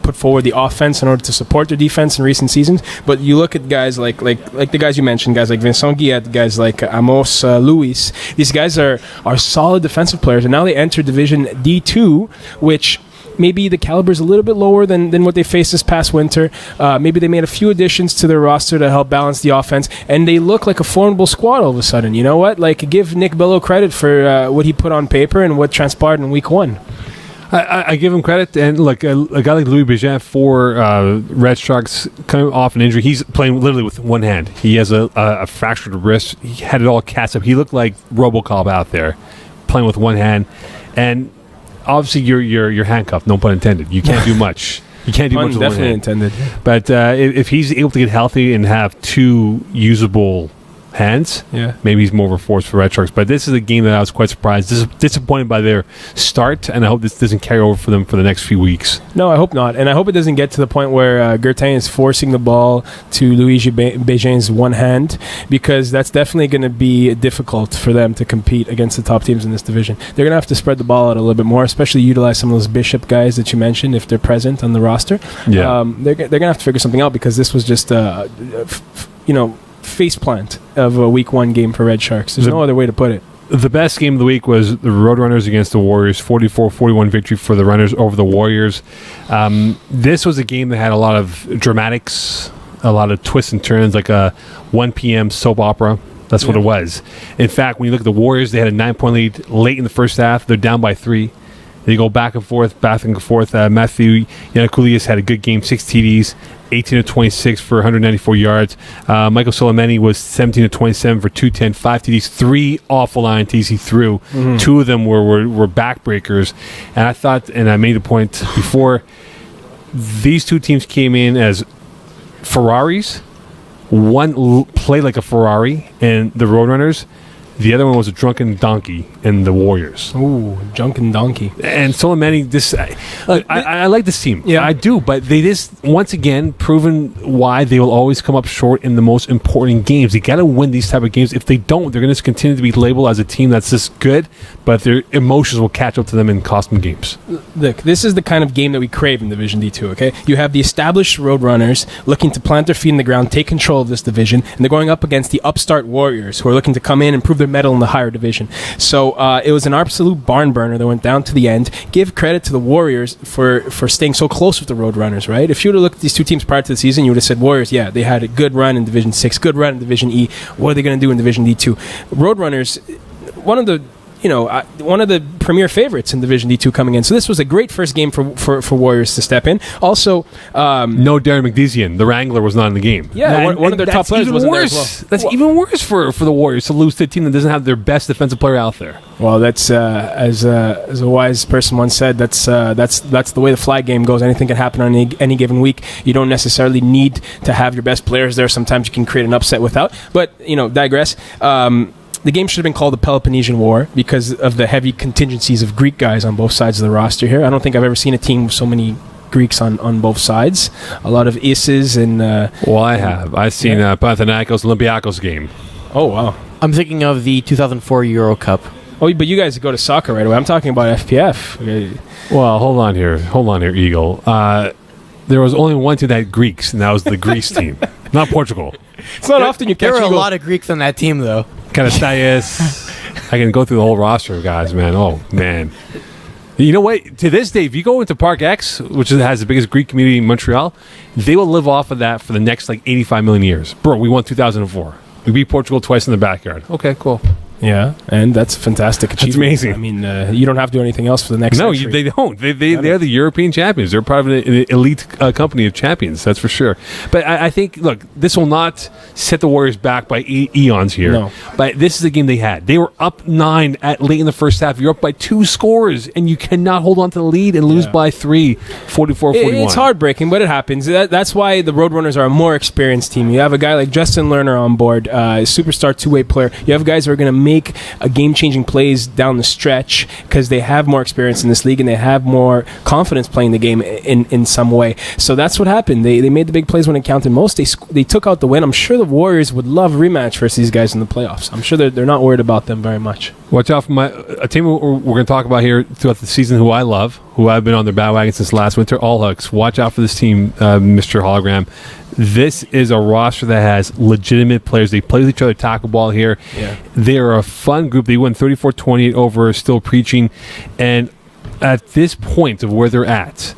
put forward the offense in order to support their defense in recent seasons. But you look at guys like the guys you mentioned, guys like Vincent Guillet, guys like Amos Luis. These guys are solid defensive players, and now they enter Division D2, which maybe the caliber is a little bit lower than what they faced this past winter. Maybe they made a few additions to their roster to help balance the offense, and they look like a formidable squad all of a sudden. You know what? Like, give Nick Bello credit for what he put on paper and what transpired in Week 1. I give him credit, and look, a guy like Louis Bégin for Red Sharks coming off an injury. He's playing literally with one hand. He has a fractured wrist. He had it all cast up. He looked like RoboCop out there, playing with one hand, and obviously, you're handcuffed. No pun intended. You can't do much. You can't do much with one hand. Definitely intended. But if he's able to get healthy and have two usable hands, maybe he's more of a force for Red Sharks. But this is a game that I was quite surprised, disappointed by their start, and I hope this doesn't carry over for them for the next few weeks. No, I hope not. And I hope it doesn't get to the point where Gertin is forcing the ball to Luigi Bégin's one hand, because that's definitely going to be difficult for them to compete against the top teams in this division. They're going to have to spread the ball out a little bit more, especially utilize some of those Bishop guys that you mentioned if they're present on the roster. Yeah. They're going to have to figure something out, because this was just faceplant of a Week 1 game for Red Sharks. There's no other way to put it. The best game of the week was the Roadrunners against the Warriors, 44-41 victory for the Runners over the Warriors. This was a game that had a lot of dramatics, a lot of twists and turns, like a 1 p.m. soap opera. That's what it was. In fact, when you look at the Warriors, they had a 9-point lead late in the first half. They're down by 3. They go back and forth. Matthew Yanakoulias had a good game, 6 TDs, 18 of 26 for 194 yards. Michael Soleimani was 17 of 27 for 210, 5 TDs, 3 awful INTs he threw. 2 of them were backbreakers. And I thought, and I made a point before, these two teams came in as Ferraris. One played like a Ferrari in the Roadrunners. The other one was a drunken donkey in the Warriors. Ooh, drunken donkey. And Soleimani, I like this team. Yeah. I do, but they just, once again, proven why they will always come up short in the most important games. They got to win these type of games. If they don't, they're going to continue to be labeled as a team that's just good, but their emotions will catch up to them and cost them games. Look, this is the kind of game that we crave in Division D2, okay? You have the established Roadrunners looking to plant their feet in the ground, take control of this division, and they're going up against the upstart Warriors, who are looking to come in and prove their medal in the higher division. So it was an absolute barn burner that went down to the end. Give credit to the Warriors for staying so close with the Roadrunners, right? If you would have looked at these two teams prior to the season, you would have said Warriors, yeah, they had a good run in Division 6, good run in Division E. What are they going to do in Division D2? Roadrunners, one of the premier favorites in Division D2 coming in. So this was a great first game for Warriors to step in. Also, no Darren McDezian, the Wrangler, was not in the game. Yeah, one of their top players wasn't there as well. That's even worse for the Warriors to lose to a team that doesn't have their best defensive player out there. Well, that's as a wise person once said. That's the way the flag game goes. Anything can happen on any given week. You don't necessarily need to have your best players there. Sometimes you can create an upset without. But digress. the game should have been called the Peloponnesian War because of the heavy contingencies of Greek guys on both sides of the roster here. I don't think I've ever seen a team with so many Greeks on both sides. A lot of Isses and... well, I have. I've seen Panathinaikos Olympiakos game. Oh, wow. I'm thinking of the 2004 Euro Cup. Oh, but you guys go to soccer right away. I'm talking about FPF. Okay. Well, hold on here, Eagle. There was only one team that had Greeks, and that was the Greece team, not Portugal. It's not often you catch There were a Eagle. lot of Greeks on that team, though. Kanastaias. I can go through the whole roster of guys, man. Oh, man. You know what? To this day, if you go into Park X, which has the biggest Greek community in Montreal, they will live off of that for the next, 85 million years. Bro, we won 2004. We beat Portugal twice in the backyard. Okay, cool. Yeah, and that's a fantastic achievement. That's amazing. I mean, you don't have to do anything else for the next century. They don't. They are the European champions. They're part of an elite company of champions, that's for sure. But I think, look, this will not set the Warriors back by eons here. No. But this is the game they had. They were up 9 late in the first half. You're up by 2 scores, and you cannot hold on to the lead and lose by 3, 44-41. It's heartbreaking, but it happens. That's why the Roadrunners are a more experienced team. You have a guy like Justin Lerner on board, a superstar two-way player. You have guys who are going to make a game-changing plays down the stretch because they have more experience in this league and they have more confidence playing the game in some way. So that's what happened. They made the big plays when it counted most. They took out the win. I'm sure the Warriors would love a rematch versus these guys in the playoffs. I'm sure they're not worried about them very much. Watch out for a team we're going to talk about here throughout the season who I love, who I've been on their bandwagon since last winter, All Hooks. Watch out for this team, Mr. Hologram. This is a roster that has legitimate players. They play with each other tackle ball here. Yeah. They're a fun group. They won 34-28 over Still Preaching. And at this point of where they're at,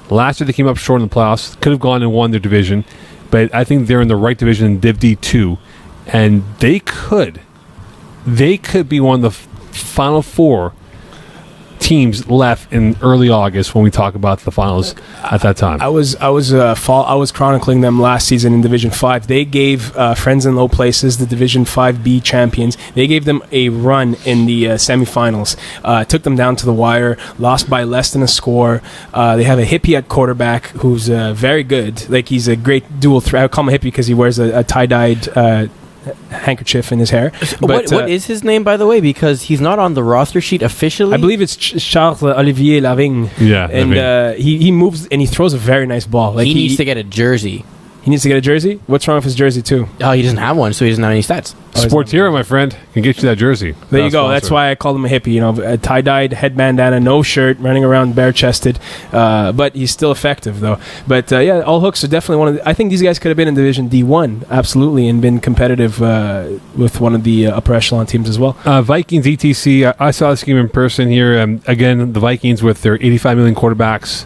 last year they came up short in the playoffs, could have gone and won their division, but I think they're in the right division in Div D-2, and they could be one of the final 4 teams left in early August when we talk about the finals at that time. I was chronicling them last season in Division 5. They gave Friends in Low Places, the Division 5B champions, they gave them a run in the semifinals. Took them down to the wire, lost by less than a score. They have a hippie at quarterback who's very good. Like, he's a great dual threat. I call him a hippie because he wears a tie-dyed handkerchief in his hair. But, what is his name, by the way? Because he's not on the roster sheet officially. I believe it's Charles Olivier Lavigne. Yeah, and he moves and he throws a very nice ball. Like he needs to get a jersey. He needs to get a jersey? What's wrong with his jersey, too? Oh, he doesn't have one, so he doesn't have any stats. Sports Hero, my friend, can get you that jersey. There you go. That's why I call him a hippie. You know, a tie-dyed head bandana, no shirt, running around bare-chested. But he's still effective, though. But, yeah, All Hooks are definitely one of the... I think these guys could have been in Division D1, absolutely, and been competitive with one of the upper echelon teams as well. Vikings, ETC, I saw this game in person here. Again, the Vikings with their 85 million quarterbacks...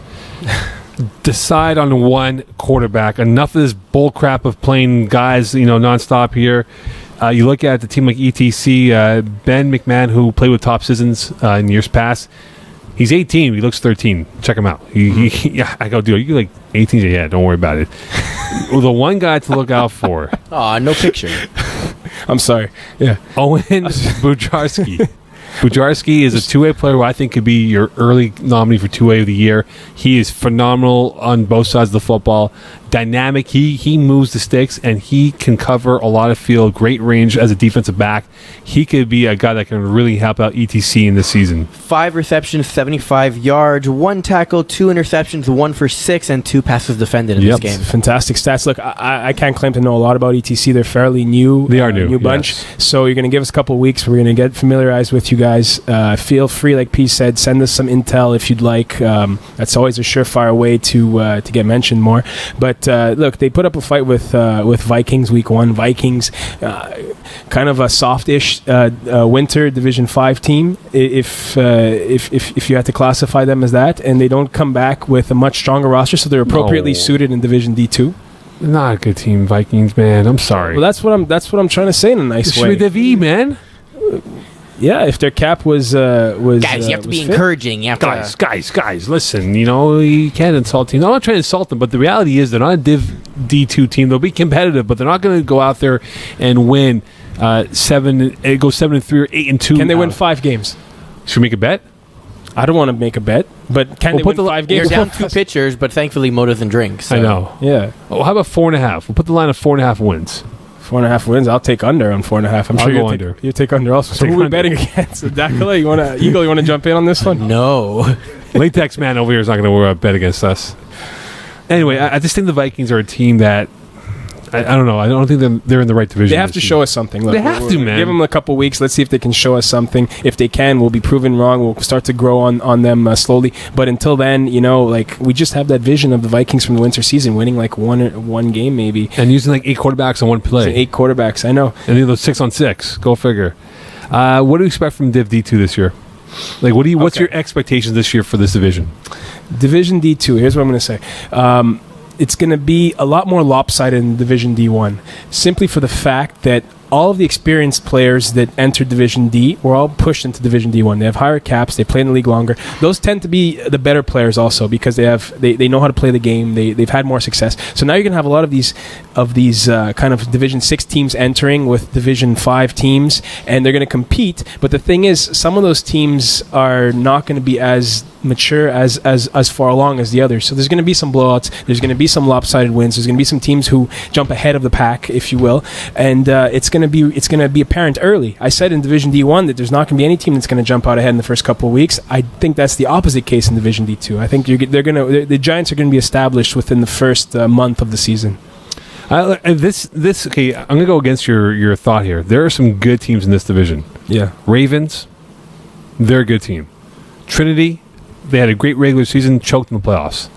decide on one quarterback. Enough of this bull crap of playing guys, nonstop here. You look at the team like ETC, Ben McMahon, who played with Top Citizens in years past. He's 18. He looks 13. Check him out. I go, dude, are you like 18? Yeah, don't worry about it. Well, the one guy to look out for. Oh, no picture. I'm sorry. Yeah. Owen Bujarski. Bujarski is a two-way player who I think could be your early nominee for two-way of the year. He is phenomenal on both sides of the football. Dynamic. He moves the sticks, and he can cover a lot of field. Great range as a defensive back. He could be a guy that can really help out ETC in this season. 5 receptions, 75 yards, 1 tackle, 2 interceptions, 1 for 6, and 2 passes defended in this game. Fantastic stats. Look, I can't claim to know a lot about ETC. They're fairly new. They are new bunch. Yes. So you're going to give us a couple of weeks. We're going to get familiarized with you guys. Feel free, like P said, send us some intel if you'd like. That's always a surefire way to get mentioned more. But look, they put up a fight with Vikings week 1. Vikings, kind of a softish winter Division 5 team, if you had to classify them as that, and they don't come back with a much stronger roster, so they're appropriately suited in Division D2. Not a good team, Vikings, man. I'm sorry. Well, that's what I'm trying to say in a nice way. Should be Div E, man. Yeah, if their cap was guys, you have to be encouraging. You have guys, listen. You can't insult teams. I'm not trying to insult them, but the reality is they're not a Div D2 team. They'll be competitive, but they're not going to go out there and win 7-3 or 8-2. Can they win 5 games? Should we make a bet? I don't want to make a bet, but can they win 5 games? You're down 2 pitchers, but thankfully more than drinks. So. I know. Yeah. Oh, how about 4.5? We'll put the line of 4.5 wins. 4.5 wins. I'll take under on 4.5. I'm I'll sure go you under. You take under also. So Take who are we under. betting against? Dakala, Eagle, you want to jump in on this one? No. Latex man over here is not going to bet against us. Anyway, I just think the Vikings are a team that I don't know. I don't think they're in the right division. They have to show us something. Look, They have to, man. Give them a couple weeks. Let's see if they can show us something. If they can, we'll be proven wrong. We'll start to grow on them slowly. But until then, like we just have that vision of the Vikings from the winter season winning like one game maybe. And using like 8 quarterbacks on one play. 8 quarterbacks, I know. And those 6-on-6. Go figure. What do you expect from Div D-2 this year? Like, what's your expectations this year for this division? Division D2, here's what I'm going to say. It's going to be a lot more lopsided in Division D1, simply for the fact that all of the experienced players that entered Division D were all pushed into Division D1. They have higher caps. They play in the league longer. Those tend to be the better players also because they know how to play the game. They've had more success. So now you're going to have a lot of these kind of Division 6 teams entering with Division 5 teams, and they're going to compete. But the thing is, some of those teams are not going to be as mature as far along as the others. So there's going to be some blowouts. There's going to be some lopsided wins. There's going to be some teams who jump ahead of the pack, if you will, and it's going to be apparent early. I said in Division D1 that there's not going to be any team that's going to jump out ahead in the first couple of weeks. I think that's the opposite case in Division D2. I think the Giants are going to be established within the first month of the season. Okay, I'm going to go against your thought here. There are some good teams in this division. Yeah. Ravens, they're a good team. Trinity, they had a great regular season, choked in the playoffs.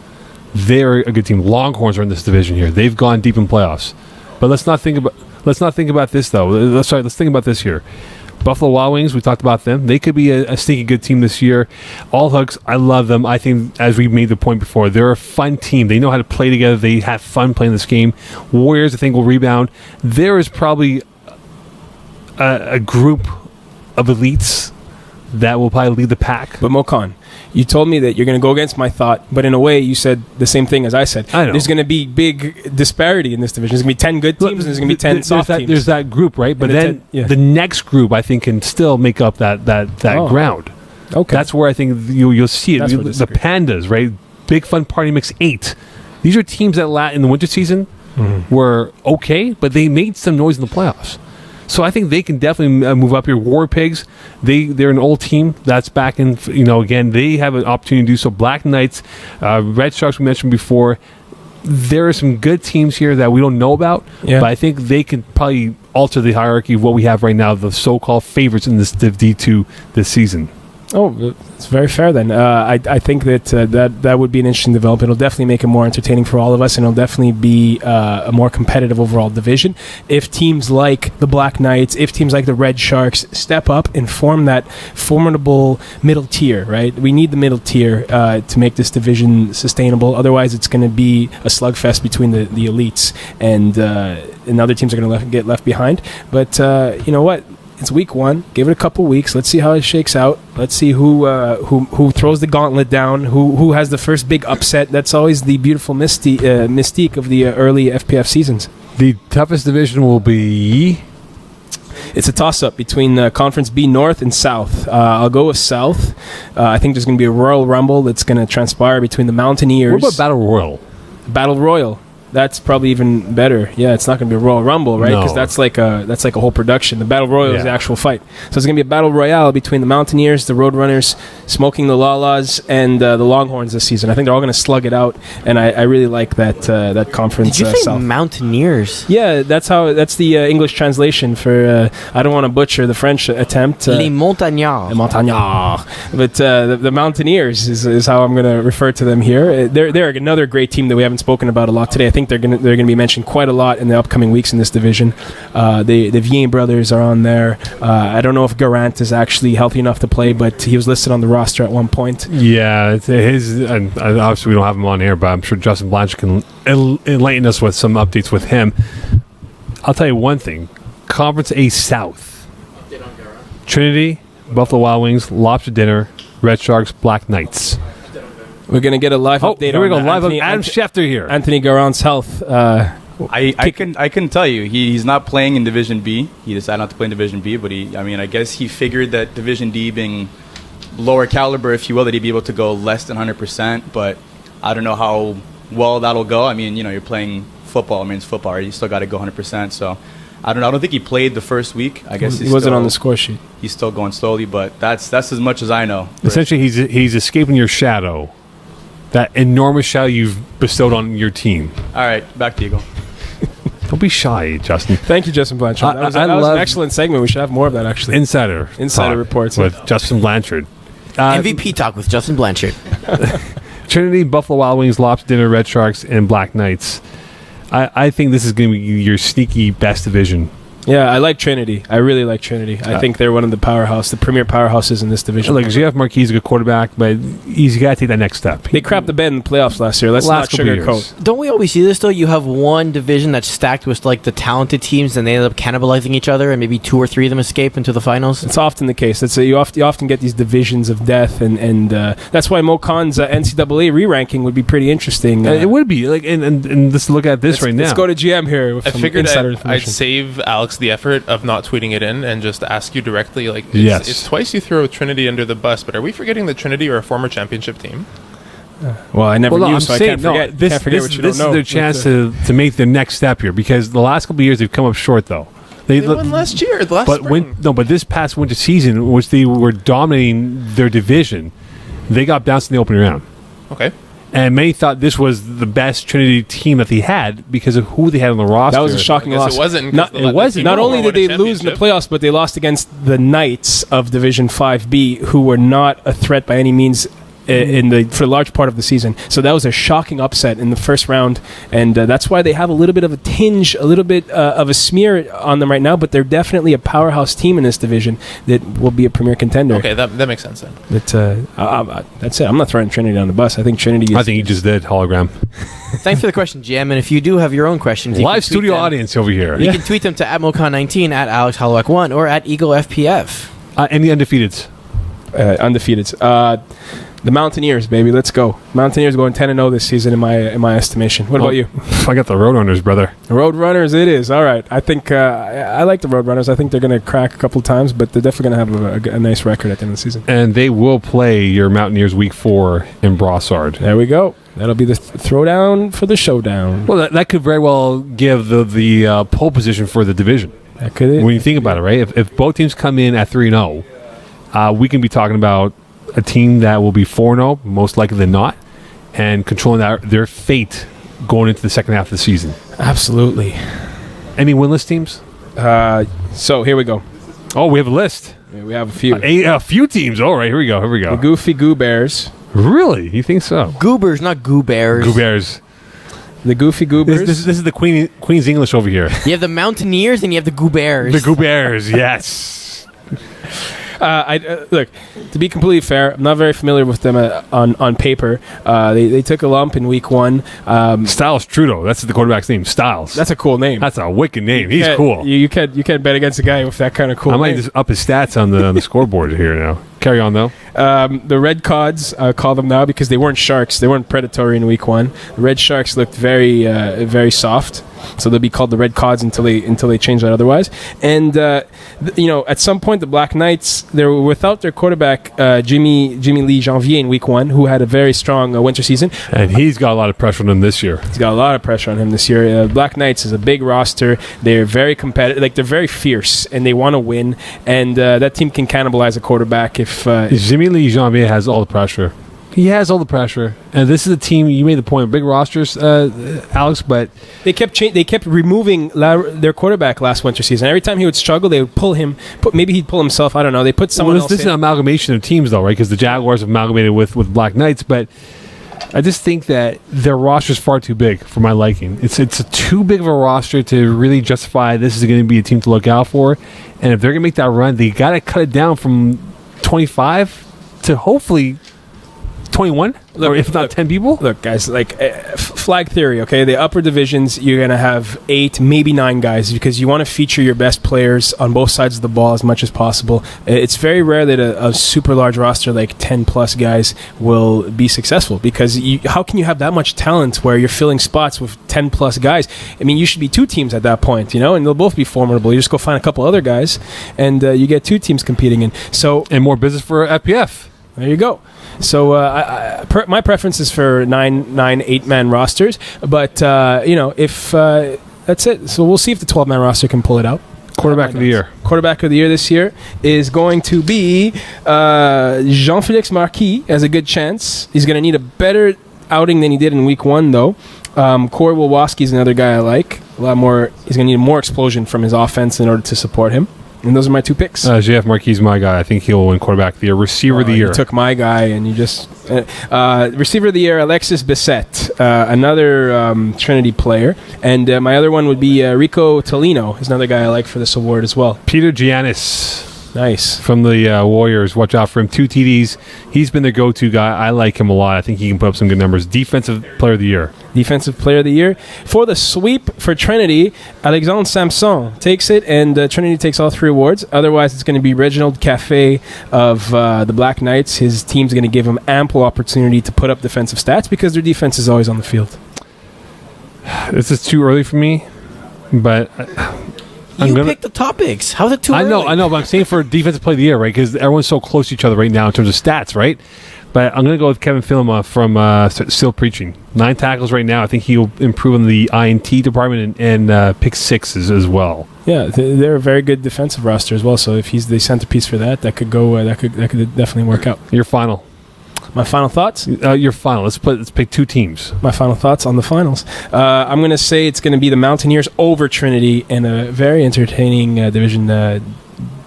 They're a good team. Longhorns are in this division here. They've gone deep in playoffs. But let's not think about this though. Let's think about this here. Buffalo Wild Wings, we talked about them. They could be a sneaky good team this year. All Hugs, I love them. I think, as we made the point before, they're a fun team. They know how to play together. They have fun playing this game. Warriors, I think, will rebound. There is probably a group of elites that will probably lead the pack. But Mokan, you told me that you're going to go against my thought, but in a way, you said the same thing as I said. I know. There's going to be big disparity in this division. There's going to be 10 good teams, and there's going to be 10 soft teams. There's that group, right? But then the next group, I think, can still make up that ground. Okay. That's where I think you'll see it. That's where The Pandas, right? Big Fun Party Mix 8. These are teams that in the winter season were okay, but they made some noise in the playoffs. So I think they can definitely move up here. War Pigs, they're an old team that's back in. Again, they have an opportunity to do so. Black Knights, Red Sharks, we mentioned before. There are some good teams here that we don't know about, but I think they can probably alter the hierarchy of what we have right now, the so-called favorites in this Div D2 this season. Oh, it's very fair then. I think that would be an interesting development. It'll definitely make it more entertaining for all of us, and it'll definitely be a more competitive overall division. If teams like the Black Knights, if teams like the Red Sharks step up and form that formidable middle tier, right? We need the middle tier to make this division sustainable. Otherwise, it's going to be a slugfest between the elites, and other teams are going to get left behind. But you know what? It's week 1. Give it a couple weeks. Let's see how it shakes out. Let's see who throws the gauntlet down. Who has the first big upset. That's always the beautiful mystique of the early FPF seasons. The toughest division will be. It's a toss-up between Conference B North and South. I'll go with South. I think there's going to be a Royal Rumble that's going to transpire between the Mountaineers. What about Battle Royal? Battle Royal. That's probably even better. Yeah, it's not going to be a Royal Rumble, right? Because that's like a whole production. The Battle Royal is the actual fight. So it's going to be a Battle Royale between the Mountaineers, the Roadrunners, Smoking the Lalas, and the Longhorns this season. I think they're all going to slug it out, and I really like that conference. Did you say South. Mountaineers? Yeah, that's the English translation for. I don't want to butcher the French attempt. Les Montagnards. Les Montagnards. But the Mountaineers is how I'm going to refer to them here. They're another great team that we haven't spoken about a lot today. I think they're going to be mentioned quite a lot in the upcoming weeks in this division. The Vien brothers are on there. I don't know if Garant is actually healthy enough to play, but he was listed on the roster at one point. Yeah, and obviously we don't have him on air, but I'm sure Justin Blanche can enlighten us with some updates with him. I'll tell you one thing. Conference A South. Trinity, Buffalo Wild Wings, Lobster Dinner, Red Sharks, Black Knights. We're going to get a live update. Here we go. Live Anthony, Adam Schefter here. Anthony Garant's health. I can tell you he's not playing in Division B. He decided not to play in Division B, but I guess he figured that Division D being lower caliber, if you will, that he'd be able to go less than 100%. But I don't know how well that'll go. You're playing football. It's football. Right? You still got to go 100%. So I don't think he played the first week. I guess he wasn't on the score sheet. He's still going slowly, but that's as much as I know. Essentially, he's escaping your shadow, that enormous shadow you've bestowed on your team. All right, back to you, Eagle. Don't be shy, Justin. Thank you, Justin Blanchard. That was an excellent segment. We should have more of that, actually. Insider reports with Justin Blanchard. MVP talk with Justin Blanchard. Trinity, Buffalo Wild Wings, Lobster Dinner, Red Sharks, and Black Knights. I think this is going to be your sneaky best division. Yeah, I like Trinity. I really like Trinity. I think they're one of the premier powerhouses in this division. Like, Jeff Marquis is a good quarterback, but he's got to take that next step. They crapped the bed in the playoffs last year. Let's not sugarcoat. Don't we always see this, though? You have one division that's stacked with, like, the talented teams, and they end up cannibalizing each other, and maybe 2 or 3 of them escape into the finals? It's often the case. You often get these divisions of death, and that's why Mocon's NCAA re-ranking would be pretty interesting. It would be. And let's look at this right now. Let's go to GM here with I some figured insider I'd information. save Alex the effort of not tweeting it in and just ask you directly. Like, it's twice you throw Trinity under the bus, but are we forgetting that Trinity are a former championship team? Well, I never knew, so I can't forget. This what you don't know. This is their chance to make their next step here, because the last couple of years they've come up short, though. They won last year, spring. But this past winter season, which they were dominating their division, they got bounced in the opening round. Okay. And many thought this was the best Trinity team that they had because of who they had on the roster. That was a shocking loss. It wasn't. It wasn't. Not only did they lose in the playoffs, but they lost against the Knights of Division 5B, who were not a threat by any means for a large part of the season. So that was a shocking upset in the first round, and that's why they have a little bit of a tinge, a little bit of a smear on them right now, but they're definitely a powerhouse team in this division that will be a premier contender. Okay, that makes sense then. But that's it. I'm not throwing Trinity on the bus. I think Trinity is... I think you just did, hologram. Thanks for the question, GM, and if you do have your own questions... Live studio audience over here. You can tweet them to @Mocon19, @AlexHolowak1, or @EagleFPF. Any undefeateds? Undefeateds. The Mountaineers, baby. Let's go. Mountaineers going 10-0 this season in my estimation. What about you? I got the Roadrunners, brother. Roadrunners it is. All right. I think I like the Roadrunners. I think they're going to crack a couple times, but they're definitely going to have a nice record at the end of the season. And they will play your Mountaineers week 4 in Brossard. There we go. That'll be the throwdown for the showdown. Well, that could very well give the pole position for the division. That could. When you think about it, right? If both teams come in at 3-0, we can be talking about a team that will be 4-0, most likely than not, and controlling their fate going into the second half of the season. Absolutely. Any winless teams? So here we go. Oh, we have a list. Yeah, we have a few. A few teams. All right, here we go. The Goofy Goo Bears. Really? You think so? Goobers, not Goo Bears. Goo Bears. The Goofy Goo Bears. This is the Queen's English over here. You have the Mountaineers and you have the Goo Bears. The Goo Bears, yes. Look, to be completely fair, I'm not very familiar with them on paper. They took a lump in week 1. Styles Trudeau, that's the quarterback's name. Styles. That's a cool name. That's a wicked name. He's cool. You can't bet against a guy with that kind of cool name. I might just up his stats on the scoreboard here now. Carry on, though. The Red Cods, call them now because they weren't Sharks. They weren't predatory in week 1. The Red Sharks looked very, very soft. So they'll be called the Red Cods until they change that otherwise. And at some point, the Black Knights, they were without their quarterback Jimmy Lee Janvier in week 1, who had a very strong winter season. And he's got a lot of pressure on him this year. He's got a lot of pressure on him this year. Black Knights is a big roster. They're very competitive. Like, they're very fierce, and they want to win. And that team can cannibalize a quarterback if Jimmy Lee Janvier has all the pressure. He has all the pressure, and this is a team. You made the point, big rosters, Alex, but they kept removing their quarterback last winter season. Every time he would struggle, they would pull him. Maybe he'd pull himself. I don't know. They put someone else. This is an amalgamation of teams, though, right? Because the Jaguars have amalgamated with Black Knights, but I just think that their roster is far too big for my liking. It's too big of a roster to really justify this is going to be a team to look out for. And if they're going to make that run, they got to cut it down from 25 to hopefully 21, or if not 10 people. Look, guys, flag theory, okay? The upper divisions, you're going to have 8, maybe 9 guys because you want to feature your best players on both sides of the ball as much as possible. It's very rare that a super large roster like 10-plus guys will be successful because how can you have that much talent where you're filling spots with 10-plus guys? I mean, you should be 2 teams at that point, and they'll both be formidable. You just go find a couple other guys, and you get 2 teams competing in. And more business for FPF. There you go. So my preference is for 9 8-man rosters, but if that's it. So we'll see if the 12-man roster can pull it out. Quarterback of the year. Quarterback of the year this year is going to be Jean-Félix Marquis. Has a good chance. He's going to need a better outing than he did in week 1, though. Corey Wolwoski is another guy I like. A lot more. He's going to need more explosion from his offense in order to support him. And those are my 2 picks. JF Marquis is my guy. I think he'll win quarterback of the year. Receiver of the year. You took my guy, and you just... receiver of the year, Alexis Bissett, another Trinity player. And my other one would be Rico Tolino. He's another guy I like for this award as well. Peter Giannis. Nice. From the Warriors. Watch out for him. 2 TDs. He's been the go-to guy. I like him a lot. I think he can put up some good numbers. Defensive player of the year. Defensive player of the year. For the sweep for Trinity, Alexandre Samson takes it, and Trinity takes all 3 awards. Otherwise, it's going to be Reginald Cafe of the Black Knights. His team's going to give him ample opportunity to put up defensive stats because their defense is always on the field. This is too early for me, but... You picked the topics. How's it too early? I know, but I'm saying for defensive play of the year, right? Because everyone's so close to each other right now in terms of stats, right? But I'm going to go with Kevin Filma from Still Preaching. 9 tackles right now. I think he'll improve in the INT department and pick 6s as well. Yeah, they're a very good defensive roster as well. So if he's the centerpiece for that, that could go. That could definitely work out. Your final. My final thoughts? Your final. Let's pick 2 teams. My final thoughts on the finals. I'm going to say it's going to be the Mountaineers over Trinity in a very entertaining Division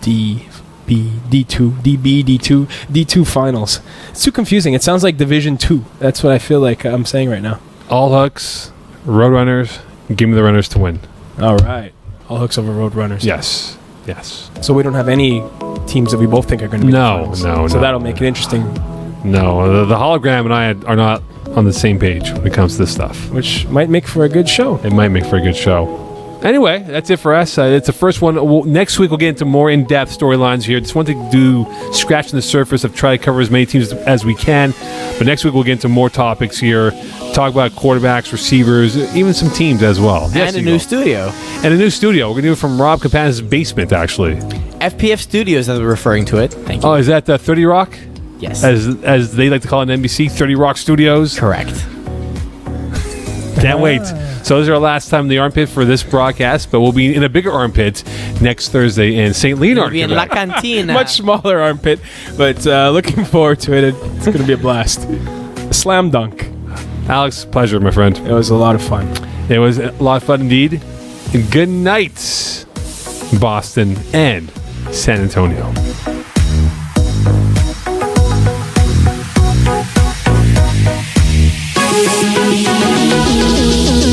D2 finals. It's too confusing. It sounds like Division 2. That's what I feel like I'm saying right now. All hooks, Roadrunners. Give me the Runners to win. All right. All hooks over Roadrunners. Yes. So we don't have any teams that we both think are going to be No. So that'll make it interesting. No, the hologram and I are not on the same page when it comes to this stuff. Which might make for a good show. It might make for a good show. Anyway, that's it for us. It's the first one. Next week, we'll get into more in-depth storylines here. Just wanted to do scratching the surface of try to cover as many teams as we can. But next week, we'll get into more topics here. Talk about quarterbacks, receivers, even some teams as well. And a new studio. And a new studio. We're going to do it from Rob Campana's basement, actually. FPF Studios, as we're referring to it. Thank you. Oh, is that 30 Rock? Yes. As they like to call it in NBC, 30 Rock Studios. Correct. Can't wait. So this is our last time in the armpit for this broadcast, but we'll be in a bigger armpit next Thursday in St. Leonard. We'll be in La Cantina. Much smaller armpit, but looking forward to it. It's going to be a blast. A slam dunk. Alex, pleasure, my friend. It was a lot of fun. It was a lot of fun indeed. And good night, Boston and San Antonio. Thank you.